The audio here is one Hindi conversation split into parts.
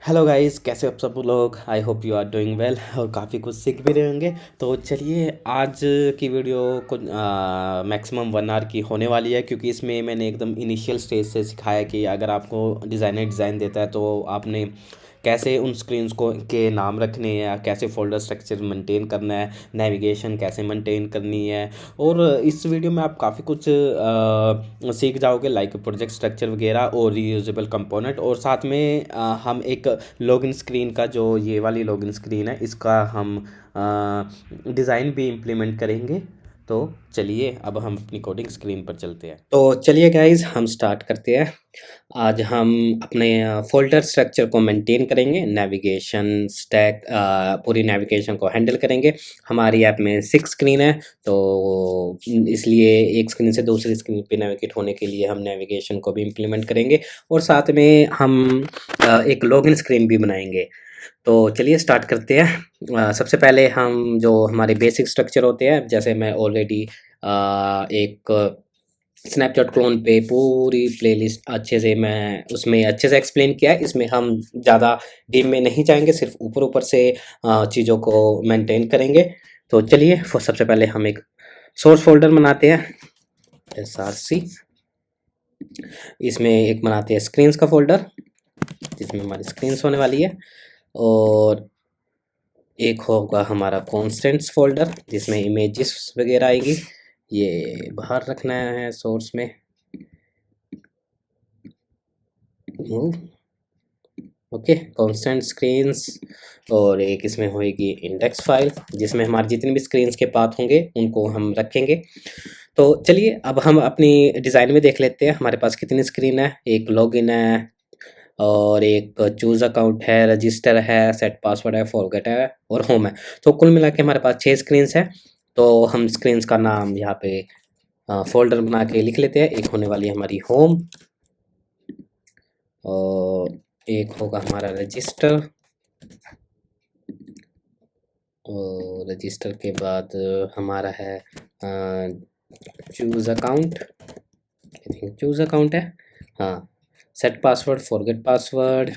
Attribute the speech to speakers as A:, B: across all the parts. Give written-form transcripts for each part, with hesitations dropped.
A: हेलो गाइस, कैसे हो आप सब लोग। I hope you are doing well और काफ़ी कुछ सीख भी रहे होंगे। तो चलिए आज की वीडियो को मैक्सिमम 1 आवर की होने वाली है, क्योंकि इसमें मैंने एकदम इनिशियल स्टेज से सिखाया कि अगर आपको डिज़ाइनर डिज़ाइन देता है तो आपने कैसे उन स्क्रीन्स को के नाम रखने हैं या कैसे फोल्डर स्ट्रक्चर मेंटेन करना है, नेविगेशन कैसे मेंटेन करनी है। और इस वीडियो में आप काफ़ी कुछ सीख जाओगे, लाइक प्रोजेक्ट स्ट्रक्चर वगैरह और रीयूजेबल कंपोनेंट। और साथ में हम एक लॉगिन स्क्रीन का, जो ये वाली लॉगिन स्क्रीन है, इसका हम डिज़ाइन भी इम्प्लीमेंट करेंगे। तो चलिए अब हम अपनी कोडिंग स्क्रीन पर चलते हैं। तो चलिए गाइज हम स्टार्ट करते हैं। आज हम अपने फ़ोल्डर स्ट्रक्चर को मेंटेन करेंगे, नेविगेशन स्टैक, पूरी नेविगेशन को हैंडल करेंगे। हमारी ऐप में 6 स्क्रीन है, तो इसलिए एक स्क्रीन से दूसरी स्क्रीन पे नेविगेट होने के लिए हम नेविगेशन को भी इम्प्लीमेंट करेंगे और साथ में हम एक लॉगिन स्क्रीन भी बनाएंगे। तो चलिए स्टार्ट करते हैं। सबसे पहले हम जो हमारे बेसिक स्ट्रक्चर होते हैं, जैसे मैं ऑलरेडी एक स्नैपचैट क्लोन पे पूरी प्लेलिस्ट अच्छे से मैं उसमें अच्छे से एक्सप्लेन किया है। इसमें हम ज़्यादा डीप में नहीं जाएंगे, सिर्फ ऊपर ऊपर से चीज़ों को मेंटेन करेंगे। तो चलिए सबसे पहले हम एक सोर्स फोल्डर बनाते हैं, SRC। इसमें एक बनाते हैं स्क्रीन्स का फोल्डर, जिसमें हमारी स्क्रीन्स होने वाली है। और एक होगा हमारा कॉन्स्टेंट्स फोल्डर, जिसमें इमेजेस वगैरह आएगी। ये बाहर रखना है सोर्स में, मूव। Okay, constant screens. और एक इसमें होएगी इंडेक्स फाइल, जिसमें हमारे जितने भी स्क्रीन्स के पाथ होंगे उनको हम रखेंगे। तो चलिए अब हम अपनी डिज़ाइन में देख लेते हैं हमारे पास कितनी स्क्रीन है। एक लॉगिन है और एक चूज़ अकाउंट है, रजिस्टर है, सेट पासवर्ड है, फॉरगेट है और होम है। तो कुल मिला के हमारे पास 6 स्क्रीन्स है। तो हम स्क्रीन्स का नाम यहाँ पे फोल्डर बना के लिख लेते हैं। एक होने वाली है हमारी होम, और एक होगा हमारा रजिस्टर, और रजिस्टर के बाद हमारा है चूज़ अकाउंट। चूज़ अकाउंट है, हाँ। Set password, forget password,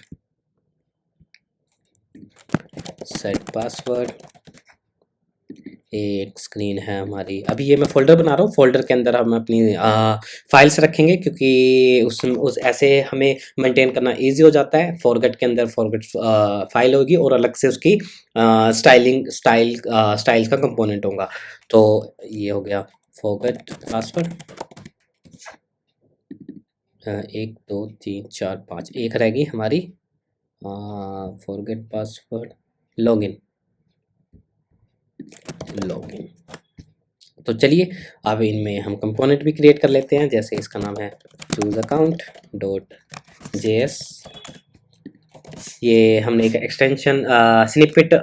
A: set password. एक स्क्रीन है हमारी, अभी ये मैं फ़ोल्डर बना रहा हूँ। फ़ोल्डर के अंदर हम अपनी फाइल्स रखेंगे, क्योंकि उस ऐसे हमें मेंटेन करना इजी हो जाता है। फॉरगेट के अंदर फॉरगेट फाइल होगी और अलग से उसकी स्टाइल्स का कंपोनेंट होगा। तो ये हो गया फॉरगेट पासवर्ड। 1 2 3 4 5, एक रहेगी हमारी फॉरगेट पासवर्ड लॉगिन। लॉगिन। तो चलिए अब इनमें हम कंपोनेंट भी क्रिएट कर लेते हैं। जैसे इसका नाम है चूज अकाउंट डॉट JS। ये हमने एक एक्सटेंशन स्निपेट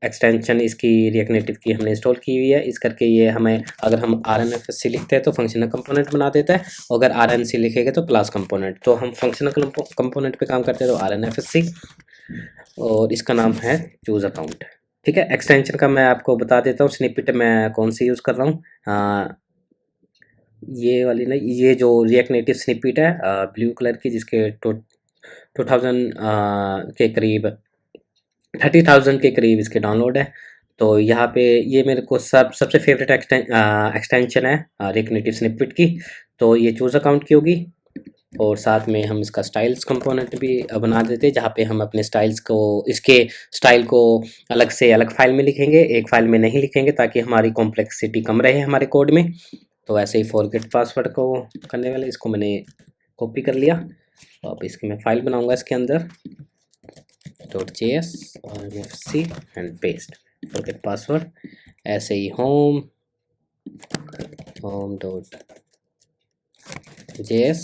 A: एक्सटेंशन इसकी रिएक्ट नेटिव की हमने इंस्टॉल की हुई है। इस करके ये हमें, अगर हम RNFSC लिखते हैं तो फंक्शनल कंपोनेंट बना देता है, अगर RNC लिखेंगे तो क्लास कंपोनेंट। तो हम फंक्शनल कंपोनेंट पे काम करते हैं तो RNFSC, और इसका नाम है चूज अकाउंट। ठीक है, एक्सटेंशन का मैं आपको बता देता हूँ। स्निपेट मैं कौन सी यूज़ कर रहा हूँ, ये वाली ना, ये जो रिएक्ट नेटिव स्निपेट है ब्लू कलर की, जिसके 2000 के करीब 30,000 के करीब इसके डाउनलोड है। तो यहाँ पे ये मेरे को सबसे फेवरेट एक्सटेंशन है रिएक्ट नेटिव स्निपेट की। तो ये चूज़ अकाउंट की होगी, और साथ में हम इसका स्टाइल्स कंपोनेंट भी बना देते हैं, जहाँ पे हम अपने स्टाइल्स को, इसके स्टाइल को अलग से अलग फाइल में लिखेंगे, एक फाइल में नहीं लिखेंगे, ताकि हमारी कॉम्प्लेक्सिटी कम रहे हमारे कोड में। तो ऐसे ही फॉरगेट पासवर्ड को करने वाले, इसको मैंने कॉपी कर लिया। तो अब इसकी मैं फाइल बनाऊंगा इसके अंदर .js और RNFSC and paste forget password. ऐसे ही होम डॉट JS,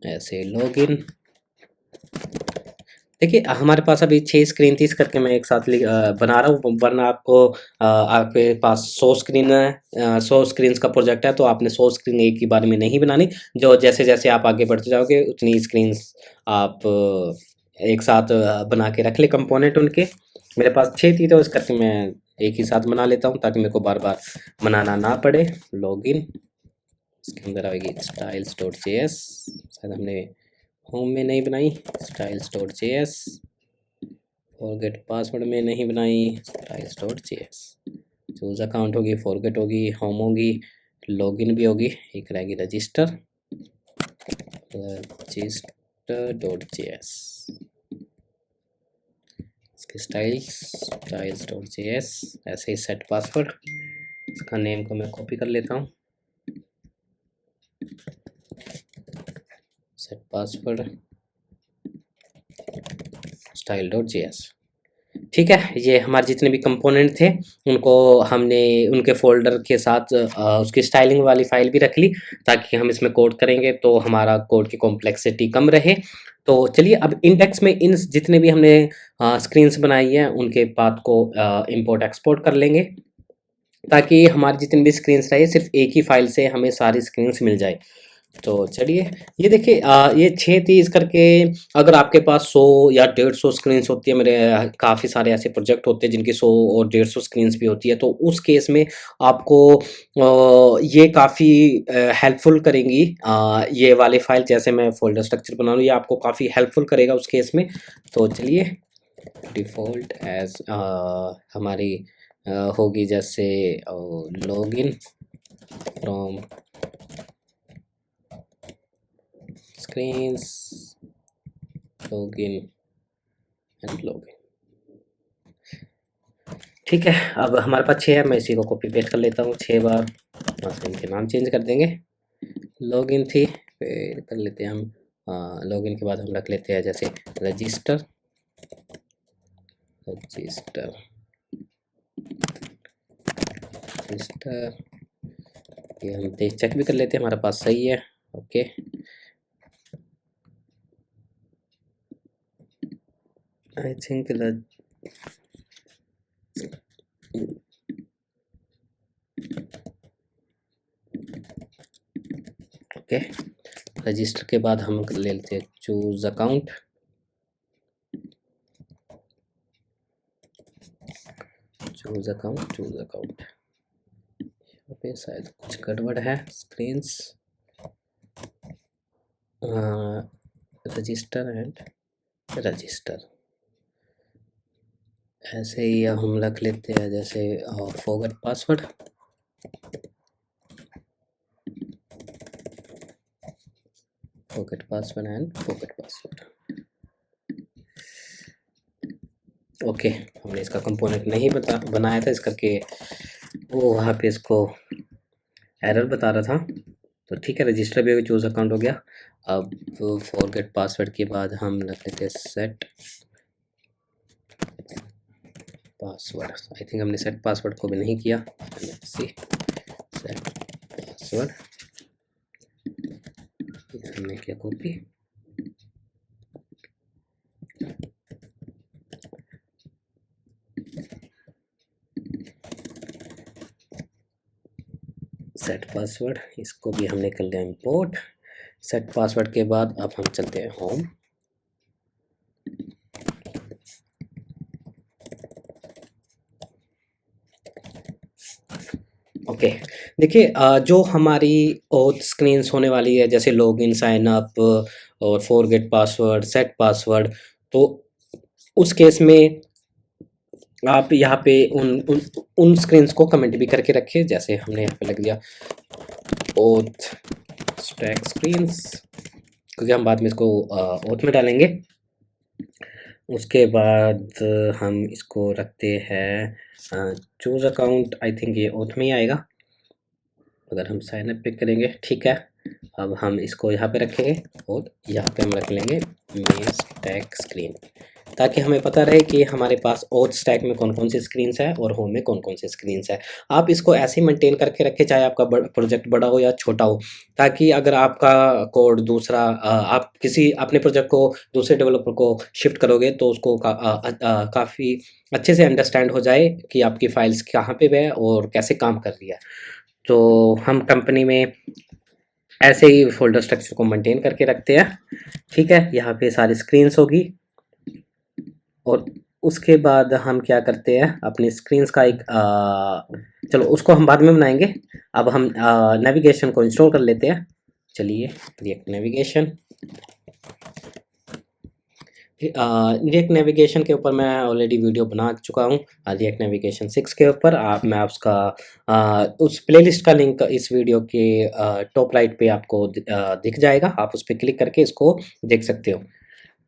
A: ऐसे लॉगिन। देखिए हमारे पास अभी 6 स्क्रीन थी, इस करके मैं एक साथ बना रहा हूँ, वरना आपको आपके पास 100 स्क्रीन है, 100 स्क्रीन का प्रोजेक्ट है, तो आपने 100 स्क्रीन एक ही बार में नहीं बनानी। जो जैसे जैसे आप आगे बढ़ते जाओगे उतनी स्क्रीन आप एक साथ बना के रख ले कंपोनेंट उनके। मेरे पास 6 थी, तो इस करके मैं एक ही साथ बना लेता हूँ, ताकि मेरे को बार बार बनाना ना पड़े। लॉगिन इसके अंदर आएगी styles.js, शायद हमने होम में नहीं बनाई, styles.js, फॉरगेट पासवर्ड में नहीं बनाई, styles.js, चूज अकाउंट होगी, फॉरगेट होगी, होम होगी, लॉगिन भी होगी, एक रहेगी रजिस्टर, register.js, इसके styles.js, ऐसे ही सेट पासवर्ड, इसका नेम को मैं कॉपी कर लेता हूँ, सेट पासवर्ड style.js। ठीक है, ये हमारे जितने भी कंपोनेंट थे उनको हमने उनके फोल्डर के साथ उसकी स्टाइलिंग वाली फाइल भी रख ली, ताकि हम इसमें कोड करेंगे तो हमारा कोड की कॉम्प्लेक्सिटी कम रहे। तो चलिए अब इंडेक्स में इन जितने भी हमने स्क्रीन्स बनाई हैं उनके पाथ को इंपोर्ट एक्सपोर्ट कर लेंगे, ताकि हमारी जितनी भी स्क्रीन्स रहे सिर्फ एक ही फाइल से हमें सारी स्क्रीन्स मिल जाए। तो चलिए ये देखिए, ये 6 30 करके, अगर आपके पास 100 या 150 स्क्रीन्स होती है, मेरे काफ़ी सारे ऐसे प्रोजेक्ट होते हैं जिनकी 100 और 150 स्क्रीन्स भी होती है, तो उस केस में आपको ये काफ़ी हेल्पफुल करेंगी। ये वाली फाइल जैसे मैं फोल्डर स्ट्रक्चर बना लूँ, ये आपको काफ़ी हेल्पफुल करेगा उस केस में। तो चलिए डिफ़ॉल्ट एज हमारी होगी जैसे login from screens, login and login. ठीक है, अब हमारे पास 6 है, मैं इसी को कॉपी पेस्ट कर लेता हूँ 6 बार, बस इनके नाम चेंज कर देंगे। लॉगिन थी, फिर कर लेते हैं हम लॉगिन के बाद हम रख लेते हैं जैसे रजिस्टर, ये हम देख चेक भी कर लेते हैं हमारे पास सही है। Okay, I think okay, register के बाद हम ले लेते हैं चूज अकाउंट, चूज अकाउंट, यहाँ पे शायद कुछ गड़बड़ है, स्क्रीन्स रजिस्टर एंड रजिस्टर, ऐसे ही हम रख लेते हैं जैसे forget password, and forget password. Okay, हमने इसका कंपोनेंट नहीं बनाया था, इस करके वो वहाँ पे इसको एरर बता रहा था। तो ठीक है, रजिस्टर भी चूज अकाउंट हो गया। अब फॉरगेट पासवर्ड के बाद हम रख लेते हैं सेट पासवर्ड। आई थिंक हमने सेट पासवर्ड को भी नहीं किया, सेट पासवर्ड हमने किया कॉपी, सेट पासवर्ड, इसको भी हमने कर लिया इंपोर्ट। सेट पासवर्ड के बाद अब हम चलते हैं होम। ओके, देखिए जो हमारी ओथ स्क्रीन्स होने वाली है जैसे लॉगिन, साइन अप और फॉरगेट पासवर्ड, सेट पासवर्ड, तो उस केस में आप यहाँ पे उन स्क्रीन्स को कमेंट भी करके रखें, जैसे हमने यहाँ पे लग दिया ओथ स्टैक स्क्रीन्स, क्योंकि हम बाद में इसको ओथ में डालेंगे। उसके बाद हम इसको रखते हैं चूज अकाउंट, आई थिंक ये ओथ में ही आएगा अगर हम साइन अप पे करेंगे। ठीक है, अब हम इसको यहाँ पे रखेंगे और यहाँ पे हम रख लेंगे मेन स्टैक स्क्रीन, ताकि हमें पता रहे कि हमारे पास ओथ स्टैक में कौन कौन सी स्क्रीन्स है और होम में कौन कौन सी स्क्रीन्स है। आप इसको ऐसे ही मेंटेन करके रखें, चाहे आपका प्रोजेक्ट बड़ा हो या छोटा हो, ताकि अगर आपका कोड दूसरा आप किसी अपने प्रोजेक्ट को दूसरे डेवलपर को शिफ्ट करोगे तो उसको काफ़ी अच्छे से अंडरस्टैंड हो जाए कि आपकी फाइल्स कहाँ पे है और कैसे काम कर रही है। तो हम कंपनी में ऐसे ही फोल्डर स्ट्रक्चर को मेंटेन करके रखते हैं। ठीक है, यहाँ पे सारी स्क्रीन्स होगी और उसके बाद हम क्या करते हैं, अपनी स्क्रीन्स का एक चलो उसको हम बाद में बनाएंगे। अब हम नेविगेशन को इंस्टॉल कर लेते हैं। चलिए रिएक्ट नेविगेशन, रिएक्ट नेविगेशन के ऊपर मैं ऑलरेडी वीडियो बना चुका हूँ, रिएक्ट नेविगेशन 6 के ऊपर। आप मैं उसका उस प्लेलिस्ट का लिंक इस वीडियो के टॉप राइट पे आपको दिख जाएगा, आप उस पर क्लिक करके इसको देख सकते हो।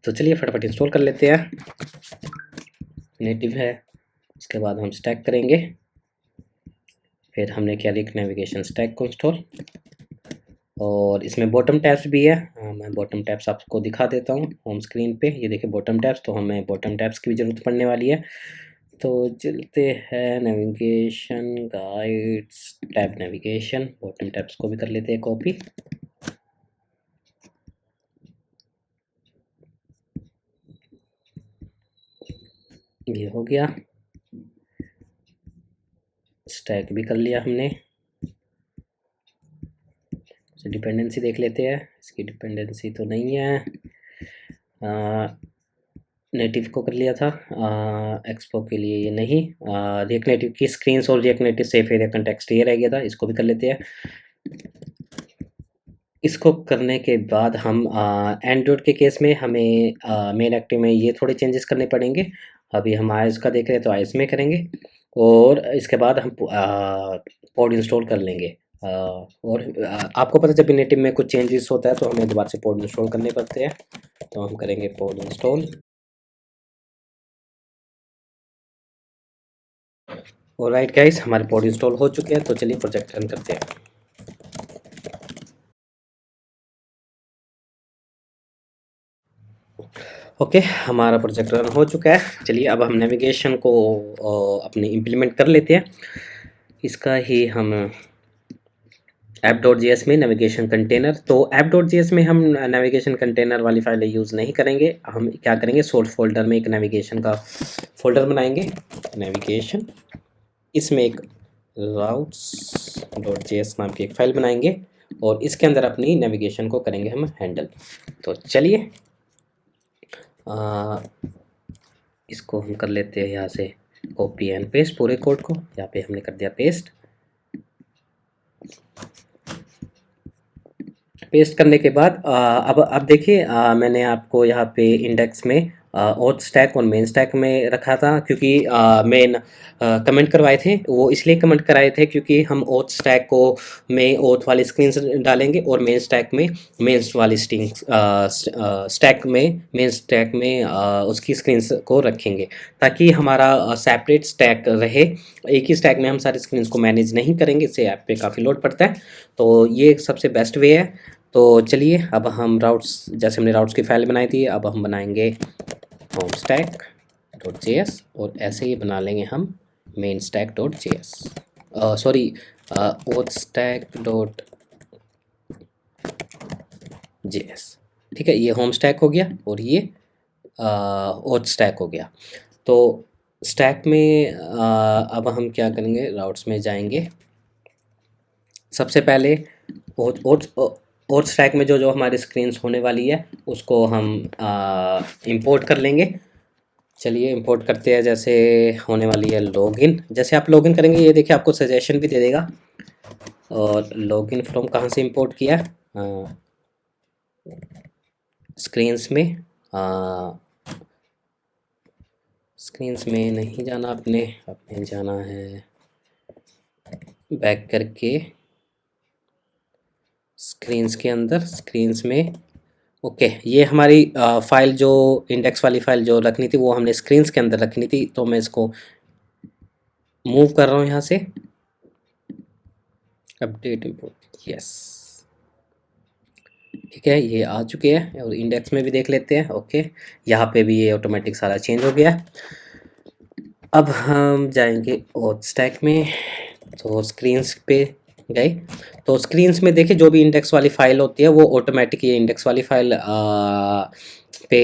A: तो चलिए फटाफट इंस्टॉल कर लेते हैं। नेटिव है, इसके बाद हम स्टैक करेंगे, फिर हमने किया रिएक्ट नेविगेशन स्टैक को इंस्टॉल, और इसमें बॉटम टैब्स भी है। मैं बॉटम टैब्स आपको दिखा देता हूँ होम स्क्रीन पे। ये देखिए बॉटम टैब्स, तो हमें बॉटम टैब्स की भी ज़रूरत पड़ने वाली है। तो चलते हैं navigation guides tab navigation, bottom tabs को भी कर लेते हैं कॉपी। ये हो गया, स्टैक भी कर लिया हमने। डिपेंडेंसी देख लेते हैं, इसकी डिपेंडेंसी तो नहीं है। नेटिव को कर लिया था, एक्सपो के लिए ये नहीं। रिएक्ट नेटिव की स्क्रीन्स और react native safe area context ये रह गया था, इसको भी कर लेते हैं। इसको करने के बाद हम एंड्रॉयड के केस में हमें मेन एक्टिव में ये थोड़े चेंजेस करने पड़ेंगे। अभी हम आइस का देख रहे हैं तो आइस में करेंगे, और इसके बाद हम पॉड इंस्टॉल कर लेंगे। और आपको पता है जब नेटिव में कुछ चेंजेस होता है तो हमें दोबारा से पॉड इंस्टॉल करने पड़ते हैं, तो हम करेंगे पॉड इंस्टॉल। और राइट गाइस, हमारे पॉड इंस्टॉल हो चुके हैं, तो चलिए प्रोजेक्ट रन करते हैं। ओके, हमारा प्रोजेक्ट रन हो चुका है। चलिए अब हम नेविगेशन को अपने इम्प्लीमेंट कर लेते हैं। इसका ही हम app.js में नेविगेशन कंटेनर, तो app.js में हम नेविगेशन कंटेनर वाली फाइल यूज़ नहीं करेंगे। हम क्या करेंगे, सोर्स फोल्डर में एक नेविगेशन का फोल्डर बनाएंगे, नेविगेशन। इसमें एक routes.js नाम की एक फाइल बनाएंगे, और इसके अंदर अपनी नेविगेशन को करेंगे हम हैंडल। तो चलिए इसको हम कर लेते हैं यहाँ से कॉपी एंड पेस्ट पूरे कोड को। यहाँ पे हमने कर दिया पेस्ट। पेस्ट करने के बाद अब देखिए, मैंने आपको यहाँ पे इंडेक्स में ओथ स्टैक और मेन स्टैक में रखा था, क्योंकि मेन कमेंट करवाए थे। वो इसलिए कमेंट कराए थे क्योंकि हम ओथ स्टैक को में ओथ वाली स्क्रीन डालेंगे, और मेन स्टैक में मेंस वाली स्टैक में मेन स्टैक में उसकी स्क्रीन को रखेंगे, ताकि हमारा सेपरेट स्टैक रहे। एक ही स्टैक में हम सारी स्क्रीन को मैनेज नहीं करेंगे, इससे ऐप पे काफ़ी लोड पड़ता है। तो ये सबसे बेस्ट वे है। तो चलिए अब हम राउट्स, जैसे हमने राउट्स की फाइल बनाई थी, अब हम बनाएंगे होम स्टैक डॉट JS, और ऐसे ही बना लेंगे हम main stack dot JS, sorry oath stack dot JS। ठीक है, ये होम स्टैक हो गया और ये ओथ स्टैक हो गया। तो स्टैक में अब हम क्या करेंगे, राउट्स में जाएंगे। सबसे पहले ओथ स्टैक में जो जो हमारी स्क्रीन्स होने वाली है उसको हम इंपोर्ट कर लेंगे। चलिए इंपोर्ट करते हैं। जैसे होने वाली है लॉगिन, जैसे आप लॉगिन करेंगे ये देखिए आपको सजेशन भी दे देगा। और लॉगिन फ्रॉम कहाँ से इंपोर्ट किया, स्क्रीन्स में, स्क्रीन्स में नहीं जाना अपने जाना है बैक करके स्क्रीन्स के अंदर, स्क्रीन्स में। ओके, ये हमारी फाइल जो इंडेक्स वाली फाइल जो रखनी थी वो हमने स्क्रीन्स के अंदर रखनी थी, तो मैं इसको मूव कर रहा हूँ यहाँ से, अपडेट इंपोर्ट, यस ठीक है, ये आ चुके हैं। और इंडेक्स में भी देख लेते हैं। ओके, यहाँ पे भी ये ऑटोमेटिक सारा चेंज हो गया। अब हम जाएंगे ओथ स्टैक में, तो स्क्रीन्स पे गए, तो स्क्रीन्स में देखिए जो भी इंडेक्स वाली फाइल होती है वो ऑटोमेटिक ये इंडेक्स वाली फाइल पे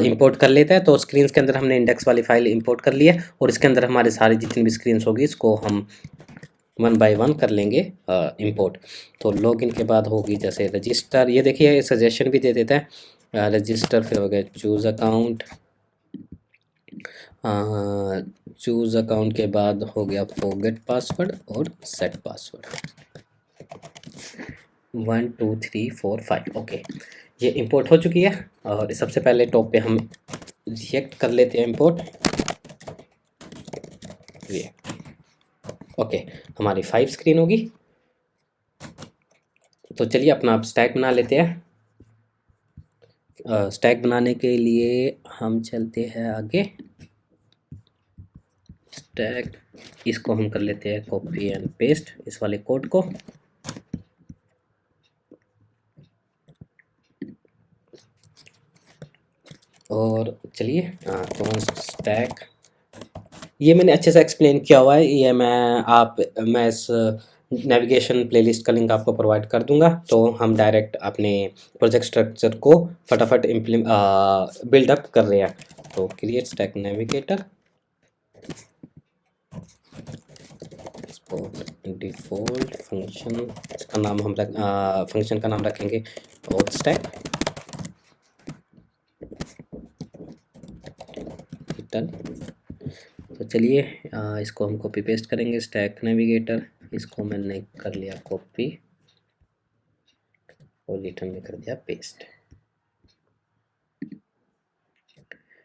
A: इंपोर्ट कर लेता है। तो स्क्रीन्स के अंदर हमने इंडेक्स वाली फाइल इंपोर्ट कर लिया, और इसके अंदर हमारे सारी जितनी भी स्क्रीन्स होगी इसको हम 1 बाय 1 कर लेंगे इंपोर्ट। तो लॉगिन के बाद होगी जैसे रजिस्टर, ये देखिए सजेशन भी दे देता है रजिस्टर, फिर हो गया चूज़ अकाउंट, चूज़ अकाउंट के बाद हो गया फॉरगेट पासवर्ड और सेट पासवर्ड। 1 2 3 4 5 ओके, ये इंपोर्ट हो चुकी है। और सबसे पहले टॉप पे हम रिएक्ट कर लेते हैं इंपोर्ट रिएक्ट। ओके, हमारी 5 स्क्रीन होगी। तो चलिए अपना आप स्टैक बना लेते हैं। स्टैक बनाने के लिए हम चलते हैं आगे। स्टैक, इसको हम कर लेते हैं कॉपी एंड पेस्ट, इस वाले कोड को। और चलिए तो स्टैक, ये मैंने अच्छे से एक्सप्लेन किया हुआ है, ये मैं इस नेविगेशन प्लेलिस्ट का लिंक आपको प्रोवाइड कर दूंगा। तो हम डायरेक्ट अपने प्रोजेक्ट स्ट्रक्चर को फटाफट बिल्डअप कर रहे हैं। तो create stack navigator, default function, इसका नाम हम फंक्शन का नाम रखेंगे ऑथ स्टैक रिटर्न। तो चलिए इसको हम कॉपी पेस्ट करेंगे स्टैक नेविगेटर, इसको मैंने कर लिया कॉपी और रिटर्न में कर दिया पेस्ट।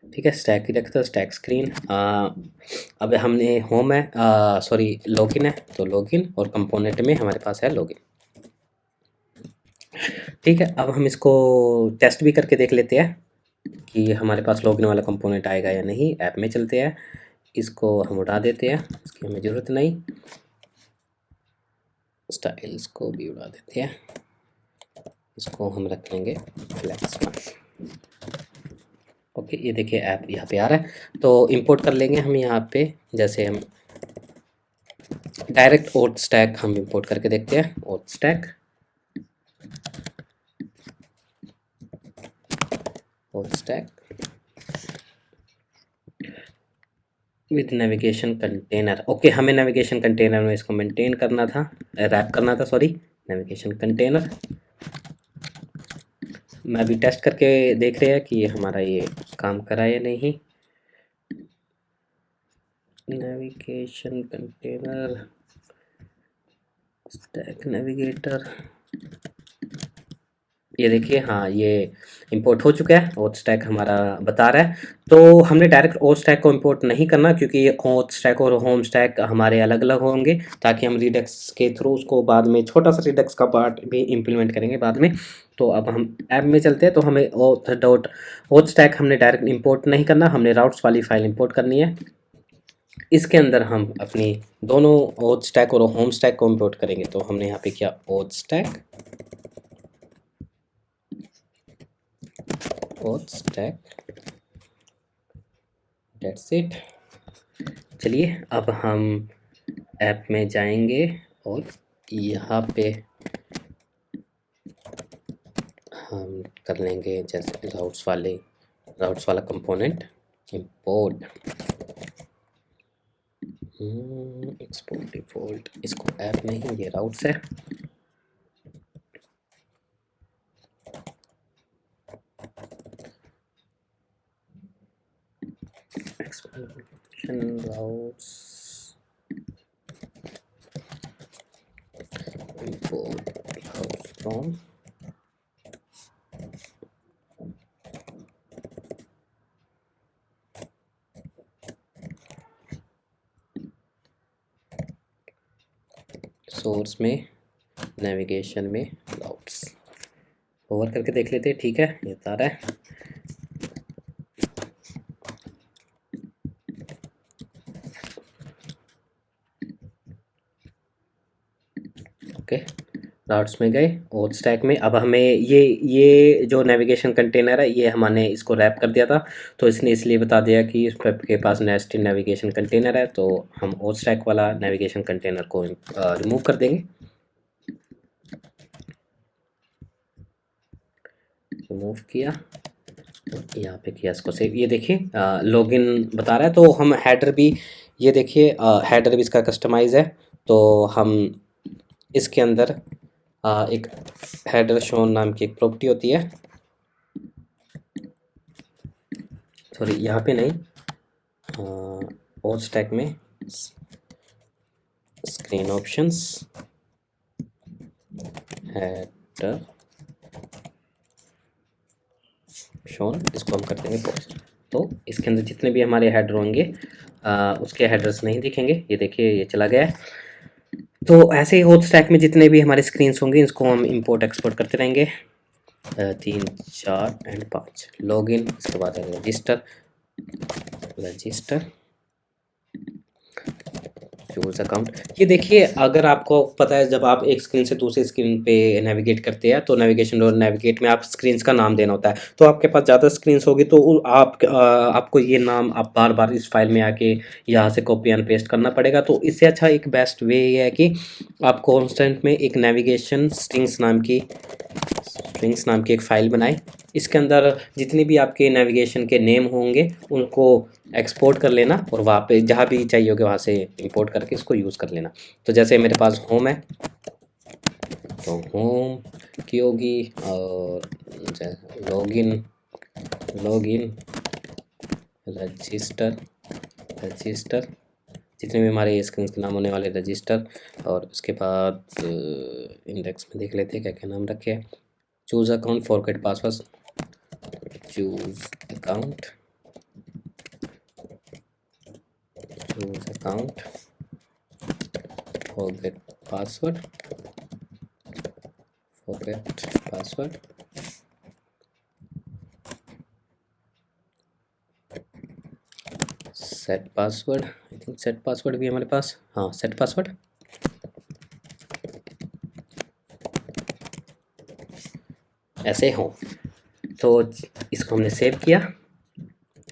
A: ठीक है, स्टैक ही रखता है, स्टैक स्क्रीन। अब हमने होम है, सॉरी लॉगिन है, तो लॉगिन और कंपोनेंट में हमारे पास है लॉगिन। ठीक है, अब हम इसको टेस्ट भी करके देख लेते हैं कि हमारे पास लॉगिन वाला कंपोनेंट आएगा या नहीं। ऐप में चलते हैं, इसको हम उठा देते हैं, इसकी हमें ज़रूरत नहीं। स्टाइल्स को भी उड़ा देते हैं, इसको हम रख लेंगे फ्लैक्स का। ओके, ये देखिए ऐप यहाँ पे आ रहा है। तो इंपोर्ट कर लेंगे हम यहाँ पे, जैसे हम डायरेक्ट ऑथ स्टैक हम इंपोर्ट करके देखते हैं। Auth stack, auth stack with navigation container. Okay, हमें नेविगेशन कंटेनर में इसको मेंटेन करना था, रैप करना था, सॉरी नेविगेशन कंटेनर। मैं अभी टेस्ट करके देख रहे हैं कि हमारा ये काम करा या नहीं। नेविगेशन कंटेनर स्टैक नेविगेटर, ये देखिए हाँ ये इंपोर्ट हो चुका है, ओथ स्टैक हमारा बता रहा है। तो हमने डायरेक्ट ओथ स्टैक को इंपोर्ट नहीं करना, क्योंकि ओथ स्टैक और होम स्टैक हमारे अलग अलग होंगे, ताकि हम रिडक्स के थ्रू उसको बाद में छोटा सा रिडक्स का पार्ट भी इम्प्लीमेंट करेंगे बाद में। तो अब हम ऐप में चलते हैं। तो हमें ओथ स्टैक हमने डायरेक्ट इंपोर्ट नहीं करना, हमने राउट्स वाली फाइल इंपोर्ट करनी है। इसके अंदर हम अपनी दोनों ओथ स्टैक और होम स्टैक को इंपोर्ट करेंगे। तो हमने यहाँ पे किया oath stack, oath stack, that's it. चलिए अब हम ऐप में जाएंगे और यहाँ पे हम कर लेंगे जैसे राउट्स वाला कंपोनेंट इंपोर्ट, एक्सपोर्ट डिफॉल्ट, इसको ऐप नहीं, ये राउट्स है। Export routes import routes from source में नेविगेशन में राउट्स। ओवर करके देख लेते हैं। ठीक है, ये बता रहा है। ओके, राउट्स में गए, ओथ स्टैक में। अब हमें ये जो नेविगेशन कंटेनर है, ये हमने इसको रैप कर दिया था, तो इसने इसलिए बता दिया कि इस वेब के पास नेस्टेड नेविगेशन कंटेनर है। तो हम ओथ स्टैक वाला नेविगेशन कंटेनर को रिमूव कर देंगे। रिमूव किया, यहाँ पे किया, इसको सेव। ये देखिए लॉगिन बता रहा है। तो हम हेडर भी, ये देखिए हेडर भी इसका कस्टमाइज है। तो हम इसके अंदर एक हेडर शोन नाम की एक प्रॉपर्टी होती है, सॉरी यहाँ पे नहीं, और स्टैक में स्क्रीन ऑप्शंस, हेडर शोन, इसको हम कर देंगे पॉज। तो इसके अंदर जितने भी हमारे हेडर होंगे उसके हेडर्स नहीं दिखेंगे। ये देखिए ये चला गया है। तो ऐसे ही होस्ट स्टैक में जितने भी हमारे स्क्रीन्स होंगे इसको हम इंपोर्ट एक्सपोर्ट करते रहेंगे। 3 4 एंड 5 लॉगिन, इसके बाद रजिस्टर, चूज अकाउंट। ये देखिए अगर आपको पता है जब आप एक स्क्रीन से दूसरी स्क्रीन पे नेविगेट करते हैं तो नेविगेशन और नेविगेट में आप स्क्रीन्स का नाम देना होता है। तो आपके पास ज़्यादा स्क्रीन्स होगी तो आपको ये नाम आप बार बार इस फाइल में आके यहाँ से कॉपी एंड पेस्ट करना पड़ेगा। तो इससे अच्छा एक बेस्ट वे ये है कि आप कॉन्स्टेंट में एक नेविगेशन स्ट्रिंग्स नाम की एक फ़ाइल बनाएं। इसके अंदर जितनी भी आपके नेविगेशन के नेम होंगे उनको एक्सपोर्ट कर लेना और वहाँ पे जहाँ भी चाहिए होगा वहाँ से इंपोर्ट करके इसको यूज़ कर लेना। तो जैसे मेरे पास होम है तो होम की होगी और लॉगिन रजिस्टर जितने भी हमारे स्क्रीन के नाम होने वाले रजिस्टर। और उसके बाद इंडेक्स में देख लेते हैं क्या क्या नाम रखे हैं। Choose account, forget password, choose account, forget password, set password. I think set password भी हमारे पास, हाँ सेट पासवर्ड। ऐसे हो तो इसको हमने सेव किया।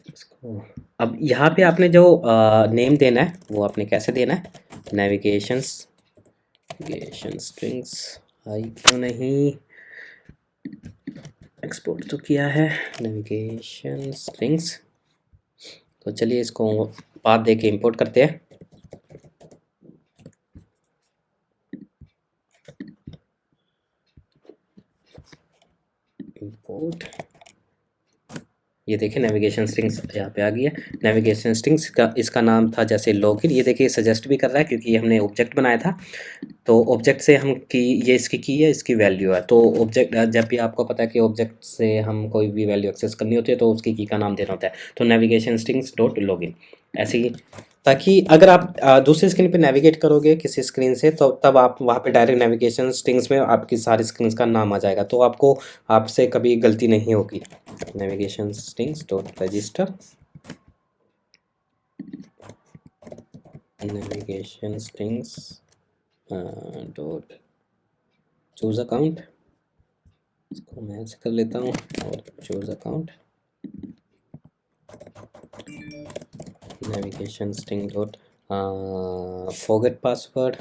A: इसको अब यहाँ पे आपने जो नेम देना है वो आपने कैसे देना है, नेविगेशन स्ट्रिंग्स। आई क्यों नहीं एक्सपोर्ट तो किया है नेविगेशन स्ट्रिंग्स। तो चलिए इसको पाथ दे के इम्पोर्ट करते हैं। इंपोर्ट, ये देखिए नेविगेशन स्ट्रिंग्स यहाँ पे आ गई है। नेविगेशन स्ट्रिंग्स का इसका नाम था जैसे लॉगिन। ये देखिए सजेस्ट भी कर रहा है क्योंकि हमने ऑब्जेक्ट बनाया था। तो ऑब्जेक्ट से हम की ये इसकी की है, इसकी वैल्यू है। तो ऑब्जेक्ट जब भी आपको पता है कि ऑब्जेक्ट से हम कोई भी वैल्यू एक्सेस करनी होती है तो उसकी की का नाम देना होता है। तो नेविगेशन स्ट्रिंग्स डॉट लॉगिन ऐसे ही, ताकि अगर आप दूसरी स्क्रीन पे नेविगेट करोगे किसी स्क्रीन से तो तब आप वहाँ पे डायरेक्ट नेविगेशन स्ट्रिंग्स में आपकी सारी स्क्रीन का नाम आ जाएगा। तो आपको आपसे कभी गलती नहीं होगी। Navigation strings dot register, navigation strings dot choose account, इसको मैं ऐसे कर लेता हूँ और choose account, navigation string dot forget password,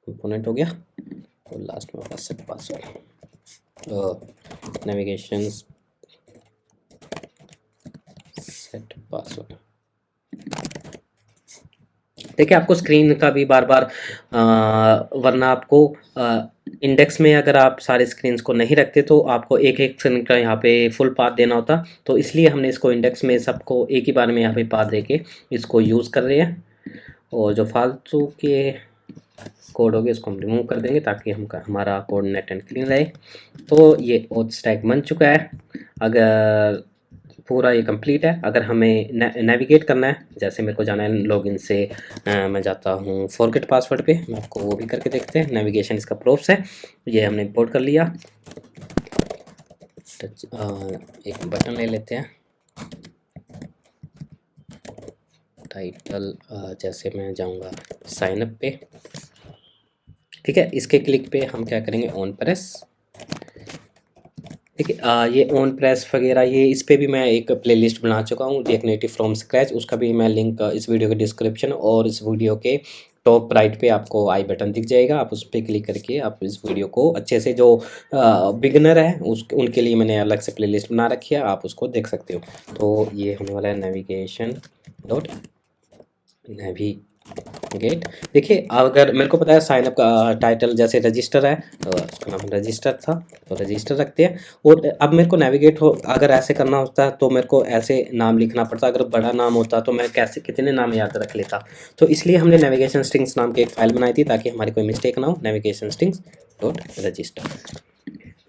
A: component हो गया। और लास्ट में set password, navigation set password. देखिए आपको स्क्रीन का भी बार बार वरना आपको इंडेक्स में अगर आप सारे स्क्रीन्स को नहीं रखते तो आपको एक एक स्क्रीन का यहाँ पे फुल पाथ देना होता। तो इसलिए हमने इसको इंडेक्स में सबको एक ही बार में यहाँ पे पाथ दे के इसको यूज़ कर रहे हैं। और जो फालतू के कोड होगे इसको हम रिमूव कर देंगे ताकि हमारा कोड नेट एंड क्लीन रहे। तो ये ओथ स्टैक बन चुका है। अगर पूरा ये कंप्लीट है। अगर हमें नेविगेट करना है, जैसे मेरे को जाना है लॉगिन से मैं जाता हूँ फॉरगेट पासवर्ड पे, मैं आपको वो भी करके देखते हैं। नेविगेशन इसका प्रूफ्स है, ये हमने इंपोर्ट कर लिया। एक बटन ले लेते हैं, टाइटल जैसे मैं जाऊँगा साइन अप पे, ठीक है। इसके क्लिक पे हम क्या करेंगे, ऑन प्रेस। देखिए ये ऑन प्रेस वगैरह ये इस पर भी मैं एक प्लेलिस्ट बना चुका हूँ, रिएक्ट नेटिव फ्रॉम स्क्रैच। उसका भी मैं लिंक इस वीडियो के डिस्क्रिप्शन और इस वीडियो के टॉप राइट पे आपको आई बटन दिख जाएगा। आप उस पर क्लिक करके आप इस वीडियो को अच्छे से, जो बिगनर है उनके लिए मैंने अलग से प्लेलिस्ट बना रखी है, आप उसको देख सकते हो। तो ये होने वाला है नेविगेशन डॉट गेट। देखिए अगर मेरे को पता है साइन अप का टाइटल जैसे रजिस्टर है, उसका नाम रजिस्टर था तो रजिस्टर रखते हैं। और अब मेरे को नेविगेट हो अगर ऐसे करना होता तो मेरे को ऐसे नाम लिखना पड़ता, अगर बड़ा नाम होता तो मैं कैसे कितने नाम याद रख लेता। तो इसलिए हमने नेविगेशन स्ट्रिंग्स नाम की एक फाइल बनाई थी ताकि हमारी कोई मिस्टेक ना हो, नेविगेशन स्ट्रिंग्स डॉट रजिस्टर।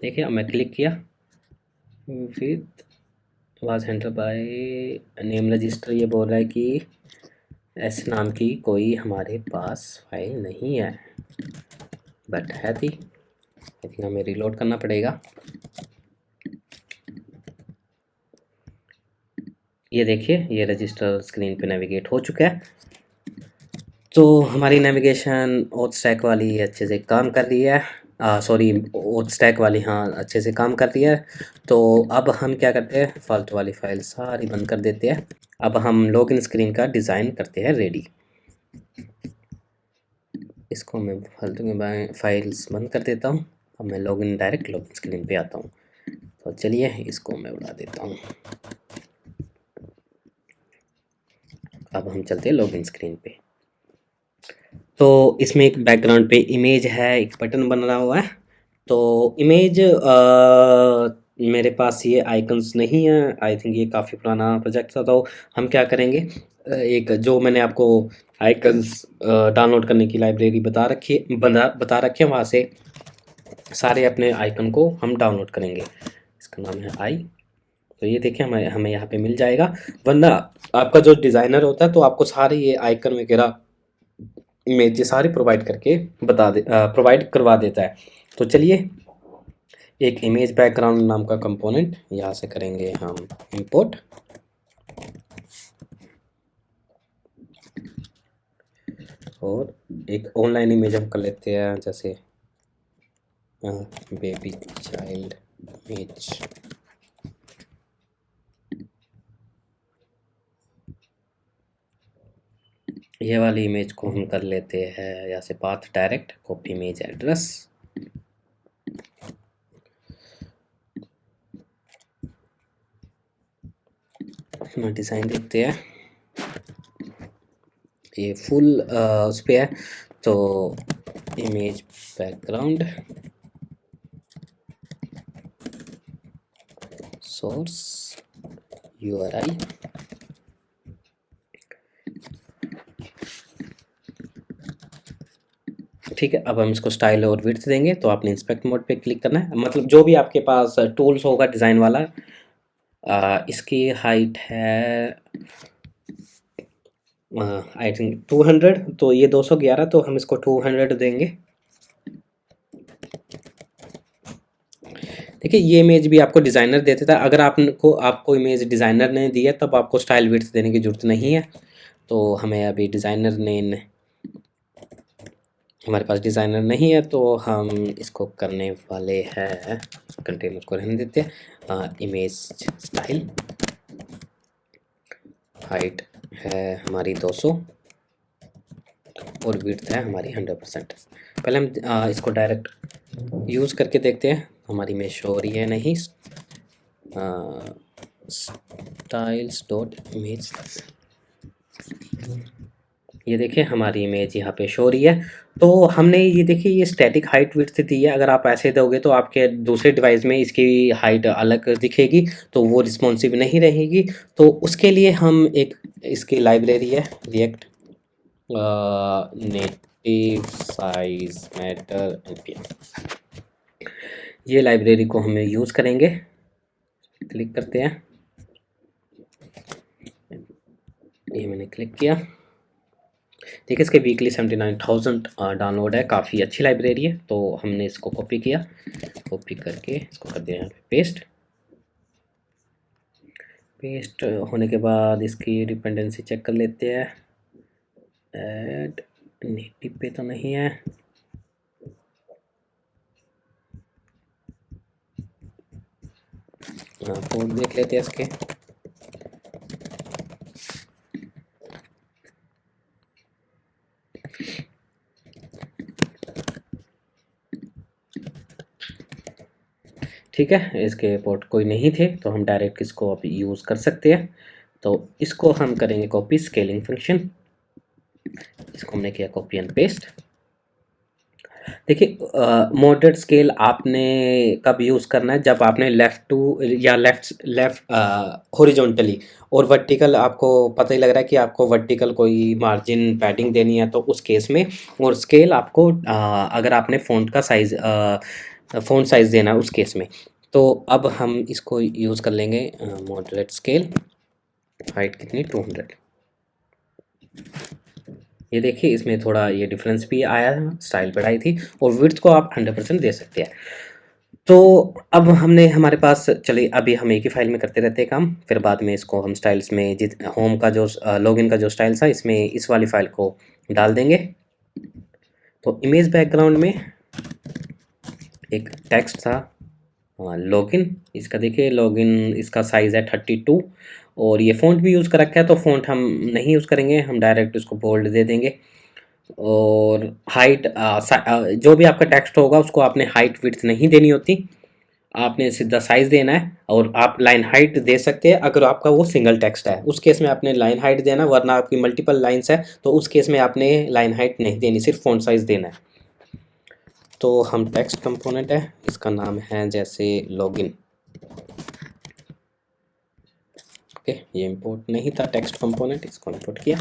A: देखिए अब मैं क्लिक किया, फिर was handle by name register, ये बोल रहा है कि एस नाम की कोई हमारे पास फाइल नहीं है, बट है थी। आई थिंक हमें रिलोड करना पड़ेगा। ये देखिए ये रजिस्टर स्क्रीन पे नेविगेट हो चुका है। तो हमारी नेविगेशन ओथ स्टैक वाली अच्छे से काम कर रही है, सॉरी ओथ स्टैक वाली हाँ अच्छे से काम कर रही है। तो अब हम क्या करते हैं, फालतू वाली फाइल सारी बंद कर देते हैं। अब हम लॉगिन स्क्रीन का डिज़ाइन करते हैं रेडी। इसको मैं फालतू की फाइल्स बंद कर देता हूँ। अब मैं लॉगिन डायरेक्ट लॉगिन स्क्रीन पे आता हूँ। तो चलिए इसको मैं उड़ा देता हूँ। अब हम चलते हैं लॉगिन स्क्रीन पे। तो इसमें एक बैकग्राउंड पे इमेज है, एक बटन बन रहा हुआ है। तो इमेज मेरे पास ये आइकन्स नहीं है, आई थिंक ये काफ़ी पुराना प्रोजेक्ट था। तो हम क्या करेंगे, एक जो मैंने आपको आइकन्स डाउनलोड करने की लाइब्रेरी बता रखी है, वहाँ से सारे अपने आइकन को हम डाउनलोड करेंगे। इसका नाम है आई। तो ये देखिए हमें यहाँ पे मिल जाएगा। वरना आपका जो डिज़ाइनर होता है तो आपको सारे ये आइकन वगैरह इमेज सारी प्रोवाइड करवा देता है। तो चलिए एक इमेज बैकग्राउंड नाम का कंपोनेंट यहाँ से करेंगे हम इंपोर्ट। और एक ऑनलाइन इमेज हम कर लेते हैं, जैसे बेबी चाइल्ड इमेज। ये वाली इमेज को हम कर लेते हैं यहाँ से path direct copy image address. अपना डिज़ाइन देखते हैं, ये फुल उस पर है। तो इमेज बैकग्राउंड सोर्स URI, ठीक है। अब हम इसको स्टाइल और विड्थ देंगे। तो आपने इंस्पेक्ट मोड पे क्लिक करना है, मतलब जो भी आपके पास टूल्स होगा डिज़ाइन वाला। इसकी हाइट है आई थिंक 200, तो ये 211, तो हम इसको 200 देंगे। देखिए ये इमेज भी आपको डिज़ाइनर देता था, अगर आपको इमेज डिज़ाइनर ने दी है तब आपको स्टाइल विड्थ देने की ज़रूरत नहीं है। तो हमें अभी डिज़ाइनर ने हमारे पास डिज़ाइनर नहीं है, तो हम इसको करने वाले हैं, कंटेनर को रहने देते हैं। इमेज स्टाइल हाइट है हमारी 200 और विड्थ है हमारी 100%। पहले हम इसको डायरेक्ट यूज़ करके देखते हैं हमारी इमेज शो हो रही है नहीं। स्टाइल्स डॉट इमेज, ये देखिए हमारी इमेज यहाँ पे शो हो रही है। तो हमने ये देखिए ये स्टैटिक हाइट विड्थ दी है, अगर आप ऐसे दोगे तो आपके दूसरे डिवाइस में इसकी हाइट अलग दिखेगी, तो वो रिस्पॉन्सिव नहीं रहेगी। तो उसके लिए हम एक इसकी लाइब्रेरी है react native size matter npm, ये लाइब्रेरी को हमें यूज़ करेंगे। क्लिक करते हैं, ये मैंने क्लिक किया। देखिए इसके वीकली 79,000 डाउनलोड है, काफ़ी अच्छी लाइब्रेरी है। तो हमने इसको कॉपी किया, कॉपी करके इसको कर दिया यहाँ पे पेस्ट होने के बाद इसकी डिपेंडेंसी चेक कर लेते हैं। ऐड नेटिव पे तो नहीं है, कोड देख लेते हैं इसके। ठीक है, इसके पोर्ट कोई नहीं थे तो हम डायरेक्ट इसको अभी यूज़ कर सकते हैं। तो इसको हम करेंगे कॉपी स्केलिंग फंक्शन, इसको हमने किया कॉपी एंड पेस्ट। देखिए मॉडरेट स्केल आपने कब यूज़ करना है, जब आपने लेफ़्ट टू या लेफ़्ट लेफ़्ट हॉरिजॉन्टली और वर्टिकल, आपको पता ही लग रहा है कि आपको वर्टिकल कोई मार्जिन पैडिंग देनी है तो उस केस में। और स्केल आपको अगर आपने फ़ॉन्ट साइज़ देना है उस केस में। तो अब हम इसको यूज़ कर लेंगे मॉडरेट स्केल। हाइट कितनी, 200। ये देखिए इसमें थोड़ा ये डिफरेंस भी आया है, स्टाइल बढ़ाई थी। और विड्थ को आप 100% दे सकते हैं। तो अब हमने हमारे पास, चलिए अभी हम एक ही फाइल में करते रहते हैं काम, फिर बाद में इसको हम स्टाइल्स में होम का जो लॉगिन का जो स्टाइल था इसमें इस वाली फाइल को डाल देंगे। तो इमेज बैकग्राउंड में एक टेक्स्ट था लॉगिन, इसका देखिए लॉगिन, इसका साइज़ है 32। और ये फ़ॉन्ट भी यूज़ कर रखा है, तो फ़ॉन्ट हम नहीं यूज़ करेंगे, हम डायरेक्ट इसको बोल्ड दे देंगे। और हाइट जो भी आपका टेक्स्ट होगा उसको आपने हाइट विड्थ नहीं देनी होती, आपने सीधा साइज़ देना है। और आप लाइन हाइट दे सकते हैं अगर आपका वो सिंगल टेक्स्ट है, उस केस में आपने लाइन हाइट देना, वरना आपकी मल्टीपल लाइन्स है तो उस केस में आपने लाइन हाइट नहीं देनी, सिर्फ फ़ॉन्ट साइज़ देना है। तो हम टेक्स्ट कंपोनेंट है, इसका नाम है जैसे लॉगिन। ओके, ये इंपोर्ट नहीं था टेक्स्ट कंपोनेंट, इसको इंपोर्ट किया।